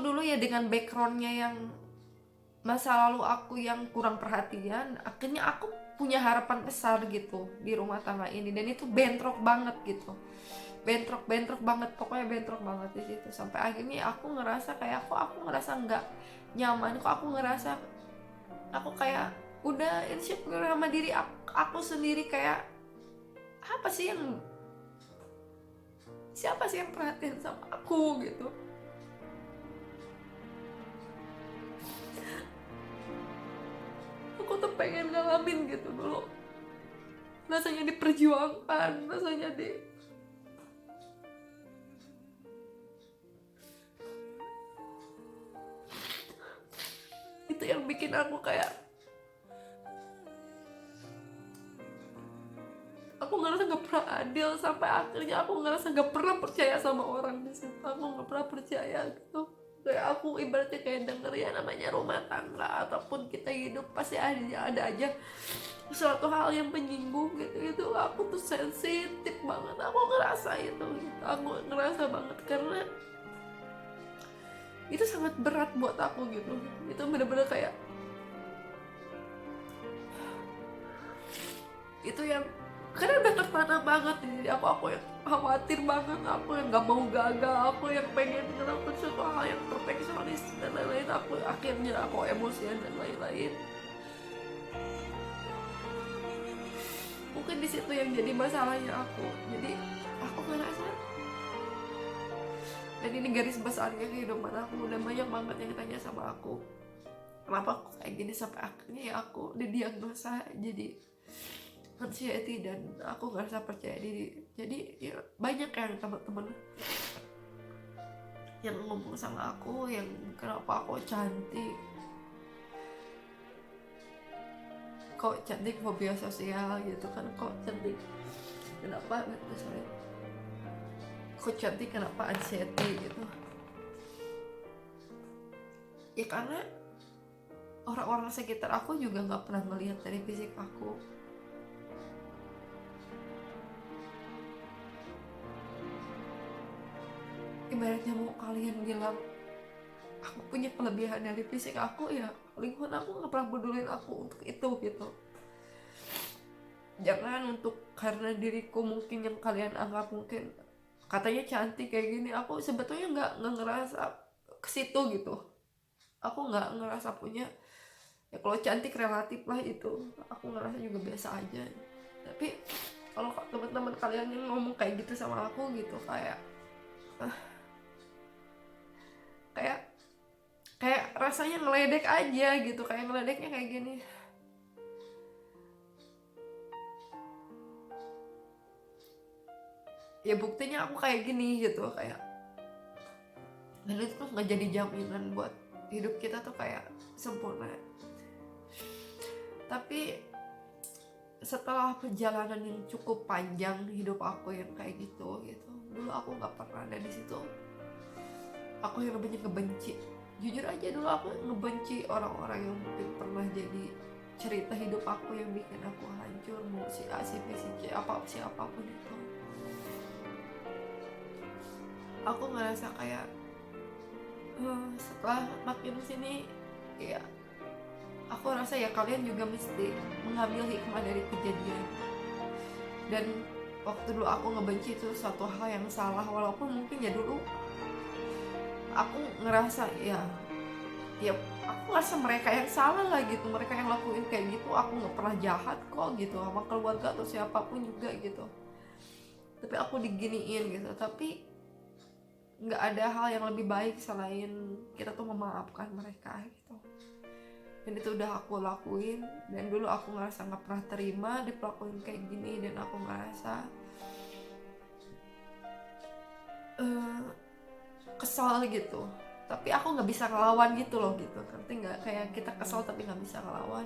dulu ya dengan backgroundnya yang masa lalu aku yang kurang perhatian, akhirnya aku punya harapan besar gitu di rumah tangga ini, dan itu bentrok banget gitu. Bentrok banget, pokoknya bentrok banget di situ. Sampai akhirnya aku ngerasa kayak aku ngerasa nggak nyaman, aku ngerasa aku kayak udah insecure sama diri aku sendiri. Kayak siapa sih yang perhatian sama aku gitu. Aku tuh pengen ngalamin gitu dulu, rasanya diperjuangkan, rasanya itu yang bikin aku kayak aku ngerasa gak pernah adil. Sampai akhirnya aku ngerasa gak pernah percaya sama orang di situ. Aku gak pernah percaya gitu. Kayak aku ibaratnya kayak denger ya namanya rumah tangga ataupun kita hidup pasti ada aja suatu hal yang menyinggung gitu. Itu aku tuh sensitif banget, aku ngerasa itu gitu. Aku ngerasa banget karena itu sangat berat buat aku gitu. Itu bener-bener kayak itu yang karena udah tertanam banget di aku yang khawatir banget, aku yang gak mau gagal, aku yang pengen ngelakuin suatu hal yang perfeksionis dan lain-lain. Aku akhirnya aku emosian dan lain-lain. Mungkin di situ yang jadi masalahnya aku. Jadi aku ngerasa, dan ini garis besarnya kehidupan aku, udah banyak banget yang tanya sama aku kenapa aku kayak gini. Sampai akhirnya ya aku didiagnosa jadi anxiety dan aku gak rasa percaya diri. Jadi ya banyak yang teman-teman yang ngomong sama aku yang kenapa aku cantik, kok cantik fobia sosial gitu kan, kok cantik kenapa kok cantik kenapa anxiety gitu. Ya karena orang-orang sekitar aku juga gak pernah ngelihat dari fisik aku. Ibaratnya mau kalian bilang aku punya kelebihan dari fisik aku, ya lingkungan aku gak pernah pedulin aku untuk itu gitu. Jangan untuk karena diriku mungkin yang kalian anggap mungkin katanya cantik kayak gini, aku sebetulnya nggak ngerasa ke situ gitu. Aku nggak ngerasa punya, ya kalau cantik relatif lah itu, aku ngerasa juga biasa aja. Tapi kalau teman-teman kalian yang ngomong kayak gitu sama aku gitu, kayak kayak rasanya ngeledek aja gitu, kayak ngeledeknya kayak gini. ya buktinya aku kayak gini gitu, kayak, dan itu tuh nggak jadi jaminan buat hidup kita tuh kayak sempurna. Tapi setelah perjalanan yang cukup panjang hidup aku yang kayak gitu, dulu aku nggak pernah ada di situ. Aku yang namanya ngebenci, jujur aja dulu aku ngebenci orang-orang yang mungkin pernah jadi cerita hidup aku yang bikin aku hancur, mau si A, si B, si C, siapapun itu. Aku ngerasa kayak setelah makin sini, ya aku rasa ya kalian juga mesti mengambil hikmah dari kejadian. Dan waktu dulu aku ngebenci itu suatu hal yang salah, walaupun mungkin ya dulu aku ngerasa ya aku ngerasa mereka yang salah lah gitu, mereka yang lakuin kayak gitu, aku nggak pernah jahat kok gitu sama keluarga atau siapapun juga gitu. Tapi aku diginiin gitu, tapi nggak ada hal yang lebih baik selain kita tuh memaafkan mereka gitu. Dan itu udah aku lakuin, dan dulu aku ngerasa nggak pernah terima diperlakuin kayak gini, dan aku ngerasa kesal gitu. Tapi aku nggak bisa ngelawan gitu loh gitu, ngerti nggak? Kayak kita kesal tapi nggak bisa ngelawan.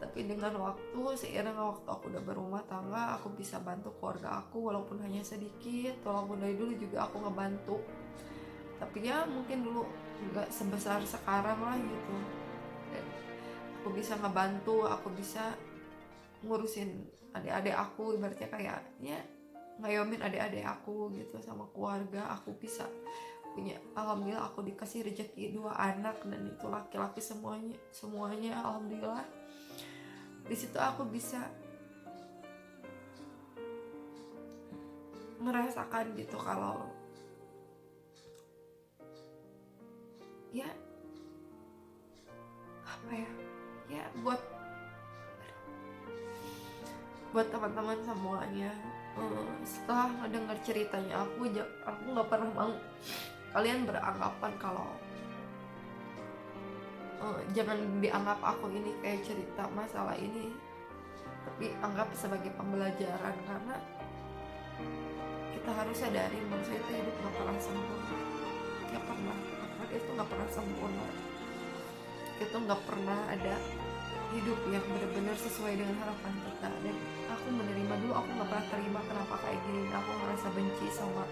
Tapi dengan waktu, seiring waktu aku udah berumah tangga, aku bisa bantu keluarga aku walaupun hanya sedikit, walaupun dari dulu juga aku ngebantu. Tapi ya mungkin dulu nggak sebesar sekarang lah gitu. Dan aku bisa ngebantu, aku bisa ngurusin adik-adik aku, ibaratnya kayak ya ngayomin adik-adik aku gitu, sama keluarga. Aku bisa punya, alhamdulillah aku dikasih rezeki 2 anak, dan itu laki-laki semuanya alhamdulillah. Di situ aku bisa merasakan gitu kalau ya apa ya buat teman-teman semuanya, setelah mendengar ceritanya aku nggak pernah mau kalian beranggapan kalau jangan dianggap aku ini kayak cerita masalah ini, tapi anggap sebagai pembelajaran. Karena kita harus sadari manusia itu hidup nggak pernah sempurna, nggak pernah, itu nggak pernah sempurna. Itu nggak pernah ada hidup yang benar-benar sesuai dengan harapan kita. Dan aku menerima, dulu aku nggak pernah terima kenapa kayak gini. Aku ngerasa benci sama,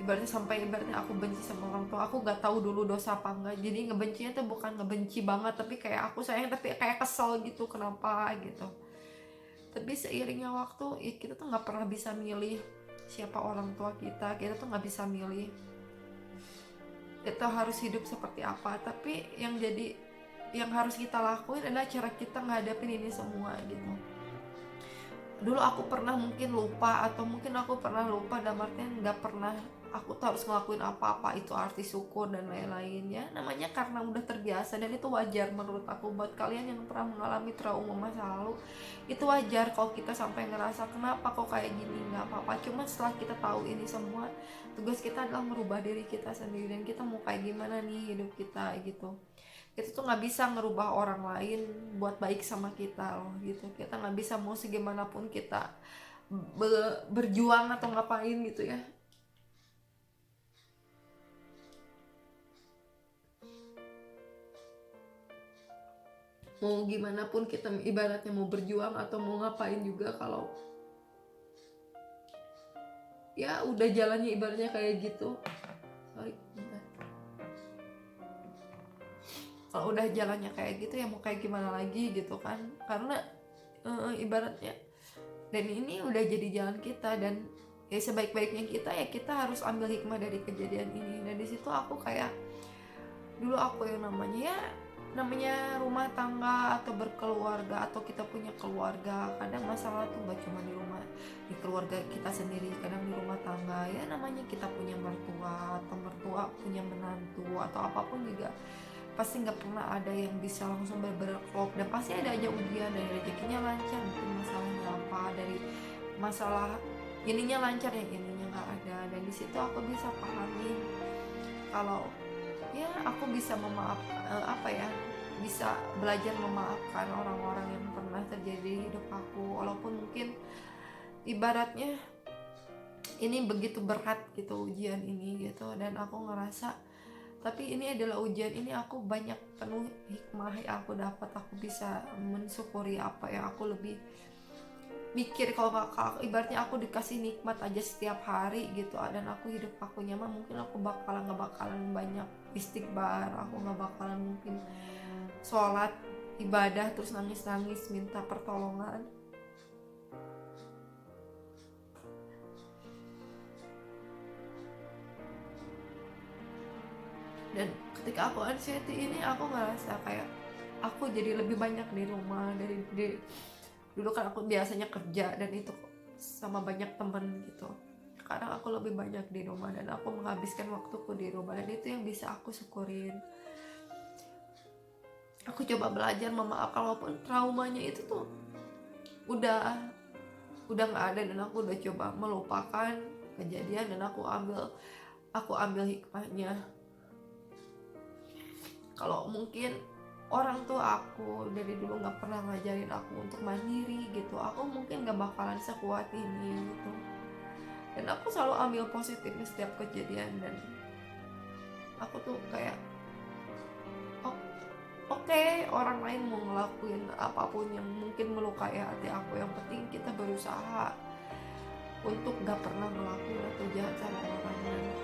ibaratnya aku benci sama orang tua. Aku nggak tahu dulu dosa apa enggak, jadi ngebencinya tuh bukan ngebenci banget, tapi kayak aku sayang tapi kayak kesel gitu, kenapa gitu. Tapi seiringnya waktu, ya kita tuh nggak pernah bisa milih siapa orang tua kita tuh nggak bisa milih kita harus hidup seperti apa. Tapi yang harus kita lakuin adalah cara kita ngadepin ini semua gitu. Dulu aku pernah mungkin lupa, atau mungkin aku pernah lupa dalam artian nggak pernah aku tuh harus ngelakuin apa-apa itu arti syukur dan lain-lainnya. Namanya karena udah terbiasa, dan itu wajar menurut aku. Buat kalian yang pernah mengalami trauma masa lalu, itu wajar kalau kita sampai ngerasa kenapa kok kayak gini. Nggak apa-apa, cuma setelah kita tahu ini semua, tugas kita adalah merubah diri kita sendiri, dan kita mau kayak gimana nih hidup kita gitu. Kita tuh nggak bisa ngerubah orang lain buat baik sama kita loh gitu. Kita nggak bisa mau segimanapun kita berjuang atau ngapain gitu ya, mau gimana pun kita ibaratnya mau berjuang atau mau ngapain juga, kalau ya udah jalannya ibaratnya kayak gitu. Kalau udah jalannya kayak gitu ya mau kayak gimana lagi gitu kan. Karena ibaratnya, dan ini udah jadi jalan kita, dan ya sebaik-baiknya kita ya kita harus ambil hikmah dari kejadian ini. Dan di situ aku kayak, dulu aku yang namanya rumah tangga atau berkeluarga atau kita punya keluarga, kadang masalah tuh gak cuma di keluarga kita sendiri, kadang di rumah tangga ya namanya kita punya mertua atau mertua punya menantu atau apapun juga, pasti nggak pernah ada yang bisa langsung bener-bener klop, dan pasti ada aja ujian. Dari rezekinya lancar mungkin masalahnya apa, dari masalah ininya lancar yang ininya nggak ada. Dan di situ aku bisa pahami kalau ya aku bisa bisa belajar memaafkan orang-orang yang pernah terjadi di hidup aku, walaupun mungkin ibaratnya ini begitu berat gitu ujian ini gitu, dan aku ngerasa tapi ini adalah ujian ini aku banyak penuh hikmah yang aku dapat, aku bisa mensyukuri apa yang aku lebih mikir. Kalau ibaratnya aku dikasih nikmat aja setiap hari gitu, dan aku hidup aku nyaman, mungkin aku nggak bakalan banyak istighfar, aku nggak bakalan mungkin sholat ibadah terus nangis minta pertolongan. Dan ketika aku anxiety ini aku ngerasa kayak aku jadi lebih banyak di rumah dari dulu kan aku biasanya kerja dan itu sama banyak temen gitu. Sekarang aku lebih banyak di rumah dan aku menghabiskan waktuku di rumah, dan itu yang bisa aku syukurin. Aku coba belajar memaafkan walaupun traumanya itu tuh udah nggak ada, dan aku udah coba melupakan kejadian dan aku ambil hikmahnya. Kalau mungkin orang tua aku dari dulu nggak pernah ngajarin aku untuk mandiri gitu, aku mungkin nggak bakalan sekuat ini gitu. Dan aku selalu ambil positifnya setiap kejadian, dan aku tuh kayak oke, orang lain mau ngelakuin apapun yang mungkin melukai hati aku, yang penting kita berusaha untuk gak pernah ngelakuin atau jahat sama orang lain.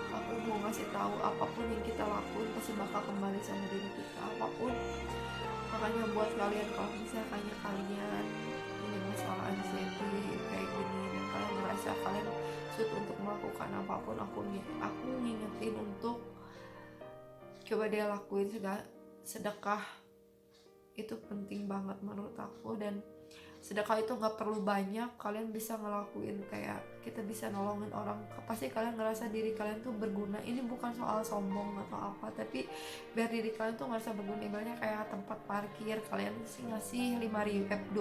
Aku mau ngasih tahu apapun yang kita lakuin pasti bakal kembali sama diri kita, apapun. Makanya buat kalian, kalau misalnya kalian punya masalah anxiety kayak gini dan kalian ngerasa kalian sulit untuk melakukan apapun, aku ngingetin untuk coba deh lakuin sedekah. Itu penting banget menurut aku, dan sedekah itu gak perlu banyak, kalian bisa ngelakuin kayak kita bisa nolongin orang, pasti kalian ngerasa diri kalian tuh berguna. Ini bukan soal sombong atau apa, tapi biar diri kalian tuh ngerasa berguna. Ibaratnya kayak tempat parkir, kalian sih ngasih 2.000,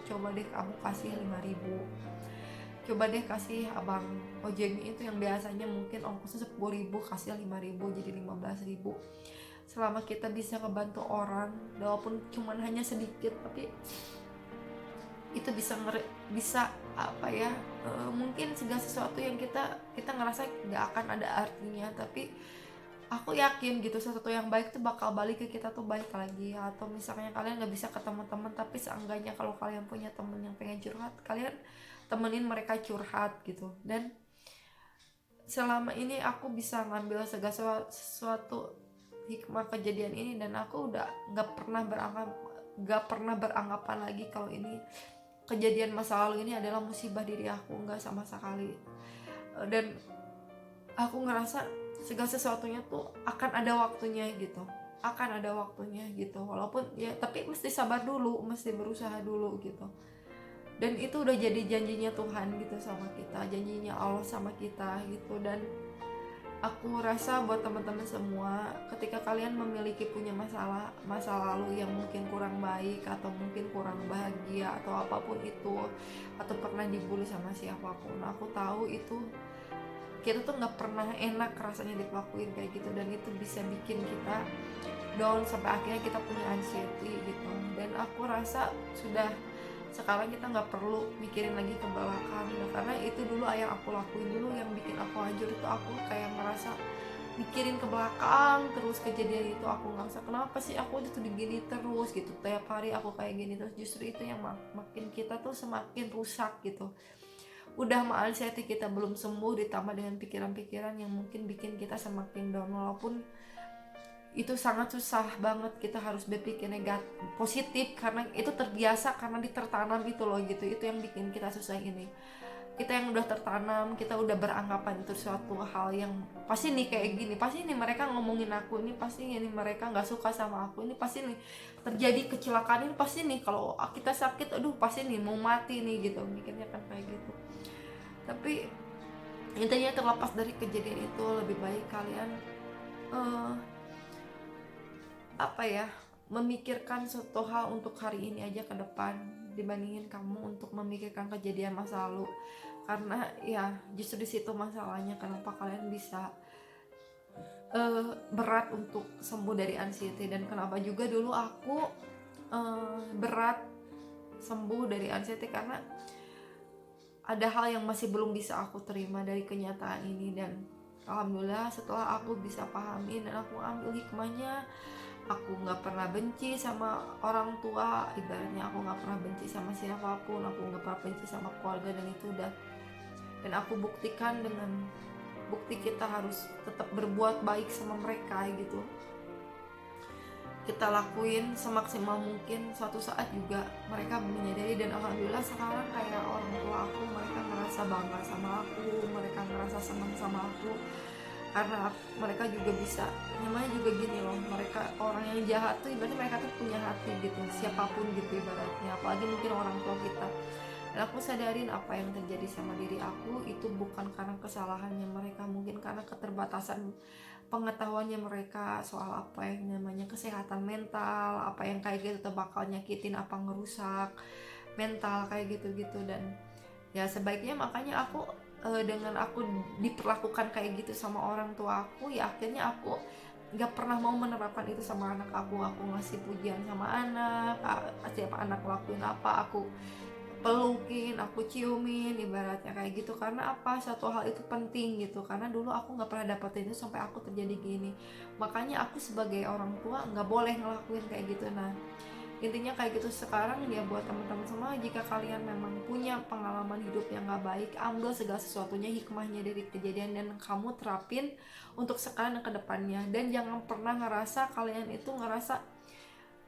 coba deh kamu kasih 5.000, coba deh kasih abang ojeknya itu yang biasanya mungkin ongkosnya 10.000, kasih 5.000 jadi 15.000. Selama kita bisa ngebantu orang walaupun cuman hanya sedikit, tapi itu bisa apa ya, mungkin segala sesuatu yang kita ngerasa gak akan ada artinya, tapi aku yakin gitu sesuatu yang baik tuh bakal balik ke kita tuh baik lagi. Atau misalnya kalian gak bisa ketemu teman, tapi seenggaknya kalau kalian punya temen yang pengen curhat, kalian temenin mereka curhat gitu. Dan selama ini aku bisa ngambil segala sesuatu hikmah kejadian ini, dan aku udah gak pernah beranggapan lagi kalau ini kejadian masa lalu ini adalah musibah diri aku, nggak sama sekali. Dan aku ngerasa segala sesuatunya tuh akan ada waktunya gitu, walaupun ya tapi mesti sabar dulu, mesti berusaha dulu gitu. Dan itu udah jadi janjinya Tuhan gitu sama kita, janjinya Allah sama kita gitu. Dan aku rasa buat teman-teman semua, ketika kalian punya masa lalu yang mungkin kurang baik atau mungkin kurang bahagia atau apapun itu, atau pernah dibully sama siapapun, aku tahu itu kita tuh nggak pernah enak rasanya dilakuin kayak gitu, dan itu bisa bikin kita down sampai akhirnya kita punya anxiety gitu. Dan aku rasa sekarang kita nggak perlu mikirin lagi ke belakang, karena itu dulu yang aku lakuin dulu yang bikin aku hancur. Itu aku kayak ngerasa mikirin ke belakang terus kejadian itu, aku ngerasa kenapa sih aku itu digini terus gitu, tiap hari aku kayak gini terus. Justru itu yang makin kita tuh semakin rusak gitu. Udah anxiety kita belum sembuh, ditambah dengan pikiran-pikiran yang mungkin bikin kita semakin down. Walaupun itu sangat susah banget, kita harus berpikir positif karena itu terbiasa, karena ditertanam itu loh gitu. Itu yang bikin kita susah ini. Kita yang udah tertanam, kita udah beranggapan itu suatu hal yang pasti nih kayak gini, pasti nih mereka ngomongin aku, ini pasti ini mereka nggak suka sama aku, ini pasti nih terjadi kecelakaan, ini pasti nih kalau kita sakit, aduh pasti nih mau mati nih gitu, mikirnya kan kayak gitu. Tapi intinya terlepas dari kejadian itu, lebih baik kalian memikirkan suatu hal untuk hari ini aja ke depan, dibandingin kamu untuk memikirkan kejadian masa lalu. Karena ya justru di situ masalahnya, kenapa kalian bisa berat untuk sembuh dari anxiety, dan kenapa juga dulu aku berat sembuh dari anxiety, karena ada hal yang masih belum bisa aku terima dari kenyataan ini. Dan alhamdulillah setelah aku bisa pahami dan aku ambil hikmahnya, aku nggak pernah benci sama orang tua, ibaratnya aku nggak pernah benci sama siapapun, aku nggak pernah benci sama keluarga, dan itu udah, dan aku buktikan dengan bukti kita harus tetap berbuat baik sama mereka gitu. Kita lakuin semaksimal mungkin, suatu saat juga mereka menyadari. Dan alhamdulillah sekarang kayak orang tua aku, mereka ngerasa bangga sama aku, mereka ngerasa senang sama aku, karena mereka juga bisa, namanya juga gini loh, mereka orang yang jahat tuh ibaratnya mereka tuh punya hati gitu, siapapun gitu ibaratnya, apalagi mungkin orang tua kita. Dan aku sadarin apa yang terjadi sama diri aku itu bukan karena kesalahannya mereka, mungkin karena keterbatasan pengetahuannya mereka soal apa yang namanya kesehatan mental, apa yang kayak gitu tuh bakal nyakitin, apa ngerusak mental kayak gitu-gitu. Dan ya sebaiknya makanya aku dengan aku diperlakukan kayak gitu sama orang tua aku, ya akhirnya aku nggak pernah mau menerapkan itu sama anak aku ngasih pujian sama anak, siapa anak lakuin apa aku pelukin, aku ciumin, ibaratnya kayak gitu. Karena apa, satu hal itu penting gitu, karena dulu aku nggak pernah dapetin itu sampai aku terjadi gini. Makanya aku sebagai orang tua nggak boleh ngelakuin kayak gitu. Nah intinya kayak gitu. Sekarang ya buat teman-teman semua, jika kalian memang punya pengalaman hidup yang gak baik, ambil segala sesuatunya hikmahnya dari kejadian dan kamu terapin untuk sekarang dan kedepannya. Dan jangan pernah ngerasa kalian itu ngerasa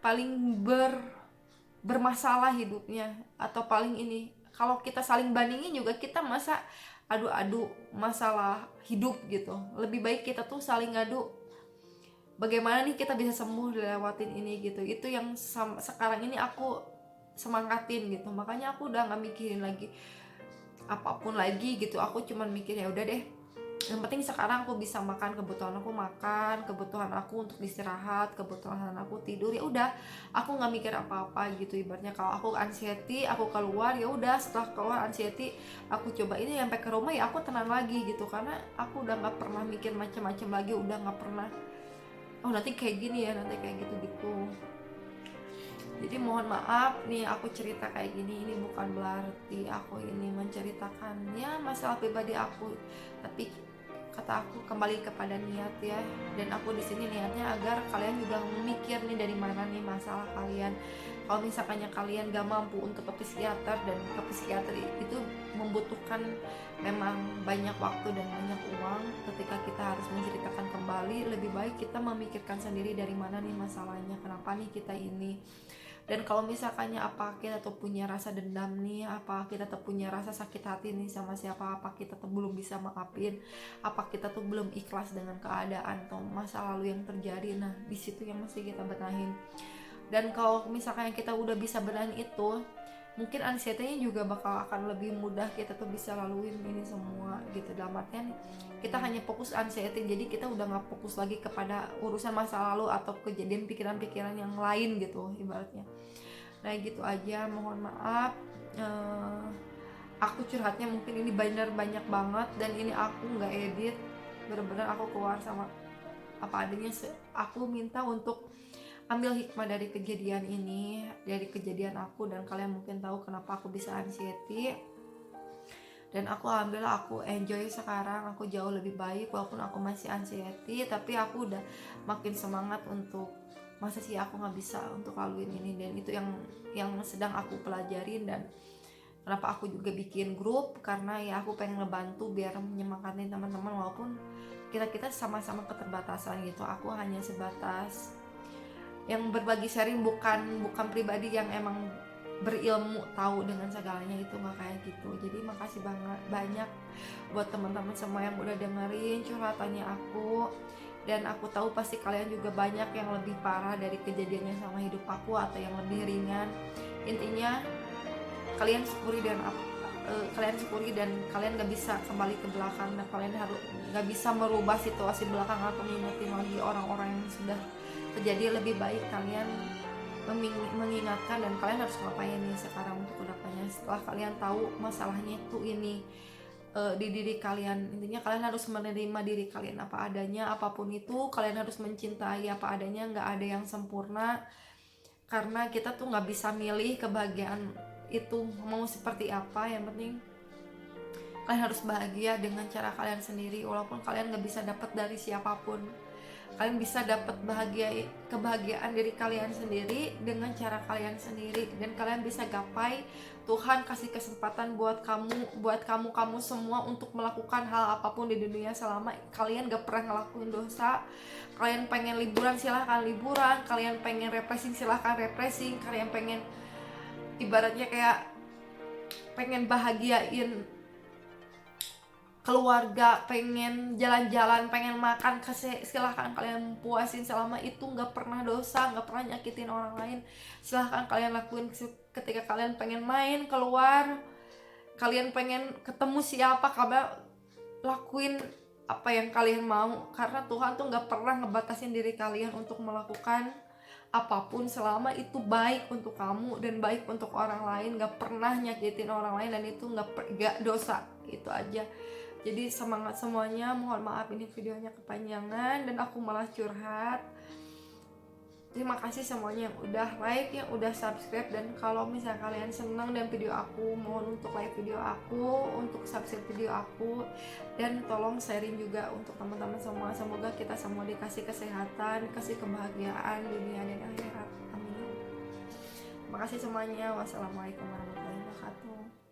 paling bermasalah hidupnya, atau paling ini. Kalau kita saling bandingin juga, kita masa adu-adu masalah hidup gitu. Lebih baik kita tuh saling ngadu bagaimana nih kita bisa sembuh lewatin ini gitu. Itu yang sekarang ini aku semangatin gitu. Makanya aku udah nggak mikirin lagi apapun lagi gitu. Aku cuman mikir ya udah deh, yang penting sekarang aku bisa makan kebutuhan aku untuk istirahat, kebutuhan aku tidur, ya udah aku nggak mikir apa-apa gitu. Ibaratnya kalau aku anxiety, aku keluar, ya udah setelah keluar anxiety aku coba ini sampai ke rumah, ya aku tenang lagi gitu. Karena aku udah nggak pernah mikir macam-macam lagi, udah nggak pernah oh nanti kayak gini ya, nanti kayak gitu-gitu. Jadi mohon maaf nih aku cerita kayak gini, ini bukan berarti aku ini menceritakan ya masalah pribadi aku, tapi kata aku kembali kepada niat ya. Dan aku di sini niatnya agar kalian juga memikir nih dari mana nih masalah kalian. Kalau misalkannya kalian gak mampu untuk ke psikiater, dan ke psikiater itu membutuhkan memang banyak waktu dan banyak uang, ketika kita harus menceritakan kembali, lebih baik kita memikirkan sendiri dari mana nih masalahnya, kenapa nih kita ini. Dan kalau misalkannya apa kita tuh punya rasa dendam nih, apa kita tuh punya rasa sakit hati nih sama siapa, apa kita tuh belum bisa maafin, apa kita tuh belum ikhlas dengan keadaan atau masa lalu yang terjadi, nah di situ yang mesti kita benahin. Dan kalau misalkan kita udah bisa benahin itu, mungkin anxiety-nya juga bakal akan lebih mudah kita tuh bisa laluin ini semua gitu. Dalam artian kita hanya fokus anxiety, jadi kita udah gak fokus lagi kepada urusan masa lalu atau kejadian pikiran-pikiran yang lain gitu ibaratnya. Nah gitu aja, mohon maaf aku curhatnya mungkin ini bener banyak banget, dan ini aku gak edit, bener-bener aku keluar sama apa adanya. Aku minta untuk ambil hikmah dari kejadian ini, dari kejadian aku, dan kalian mungkin tahu kenapa aku bisa anxiety. Dan aku alhamdulillah aku enjoy sekarang, aku jauh lebih baik walaupun aku masih anxiety, tapi aku udah makin semangat untuk masa sih aku nggak bisa untuk laluin ini. Dan itu yang sedang aku pelajarin. Dan kenapa aku juga bikin grup, karena ya aku pengen ngebantu biar menyemangatin teman-teman, walaupun kita sama-sama keterbatasan gitu. Aku hanya sebatas yang berbagi sharing, bukan pribadi yang emang berilmu tahu dengan segalanya, itu nggak kayak gitu. Jadi makasih banyak buat teman-teman semua yang udah dengerin curhatannya aku. Dan aku tahu pasti kalian juga banyak yang lebih parah dari kejadiannya sama hidup aku, atau yang lebih ringan. Intinya kalian syukuri dan kalian gak bisa kembali ke belakang, dan kalian harus gak bisa merubah situasi belakang atau mengingetin lagi orang-orang yang sudah terjadi. Lebih baik kalian mengingatkan, dan kalian harus ngapain nih sekarang untuk kedepannya setelah kalian tahu masalahnya itu ini di diri kalian. Intinya kalian harus menerima diri kalian apa adanya, apapun itu kalian harus mencintai apa adanya. Nggak ada yang sempurna, karena kita tuh nggak bisa milih kebahagiaan itu mau seperti apa. Yang penting Kalian harus bahagia dengan cara kalian sendiri, walaupun kalian gak bisa dapat dari siapapun. Kalian bisa dapat kebahagiaan dari kalian sendiri dengan cara kalian sendiri, dan kalian bisa gapai. Tuhan kasih kesempatan buat kamu semua untuk melakukan hal apapun di dunia selama kalian gak pernah ngelakuin dosa. Kalian pengen liburan, silahkan liburan. Kalian pengen refreshing, silahkan refreshing. Kalian pengen, ibaratnya kayak pengen bahagiain keluarga, pengen jalan-jalan, pengen makan, silahkan kalian puasin. Selama itu nggak pernah dosa, nggak pernah nyakitin orang lain, silahkan kalian lakuin. Ketika kalian pengen main keluar, kalian pengen ketemu siapa, kalian lakuin apa yang kalian mau, karena Tuhan tuh nggak pernah ngebatasin diri kalian untuk melakukan apapun selama itu baik untuk kamu dan baik untuk orang lain, nggak pernah nyakitin orang lain, dan itu nggak dosa. Itu aja. Jadi semangat semuanya. Mohon maaf ini videonya kepanjangan dan aku malah curhat. Terima kasih semuanya yang udah like, yang udah subscribe. Dan kalau misalnya kalian senang dengan video aku, mohon untuk like video aku, untuk subscribe video aku, dan tolong sharing juga untuk teman-teman semua. Semoga kita semua dikasih kesehatan, dikasih kebahagiaan dunia dan akhirat. Amin. Terima kasih semuanya. Wassalamualaikum warahmatullahi wabarakatuh.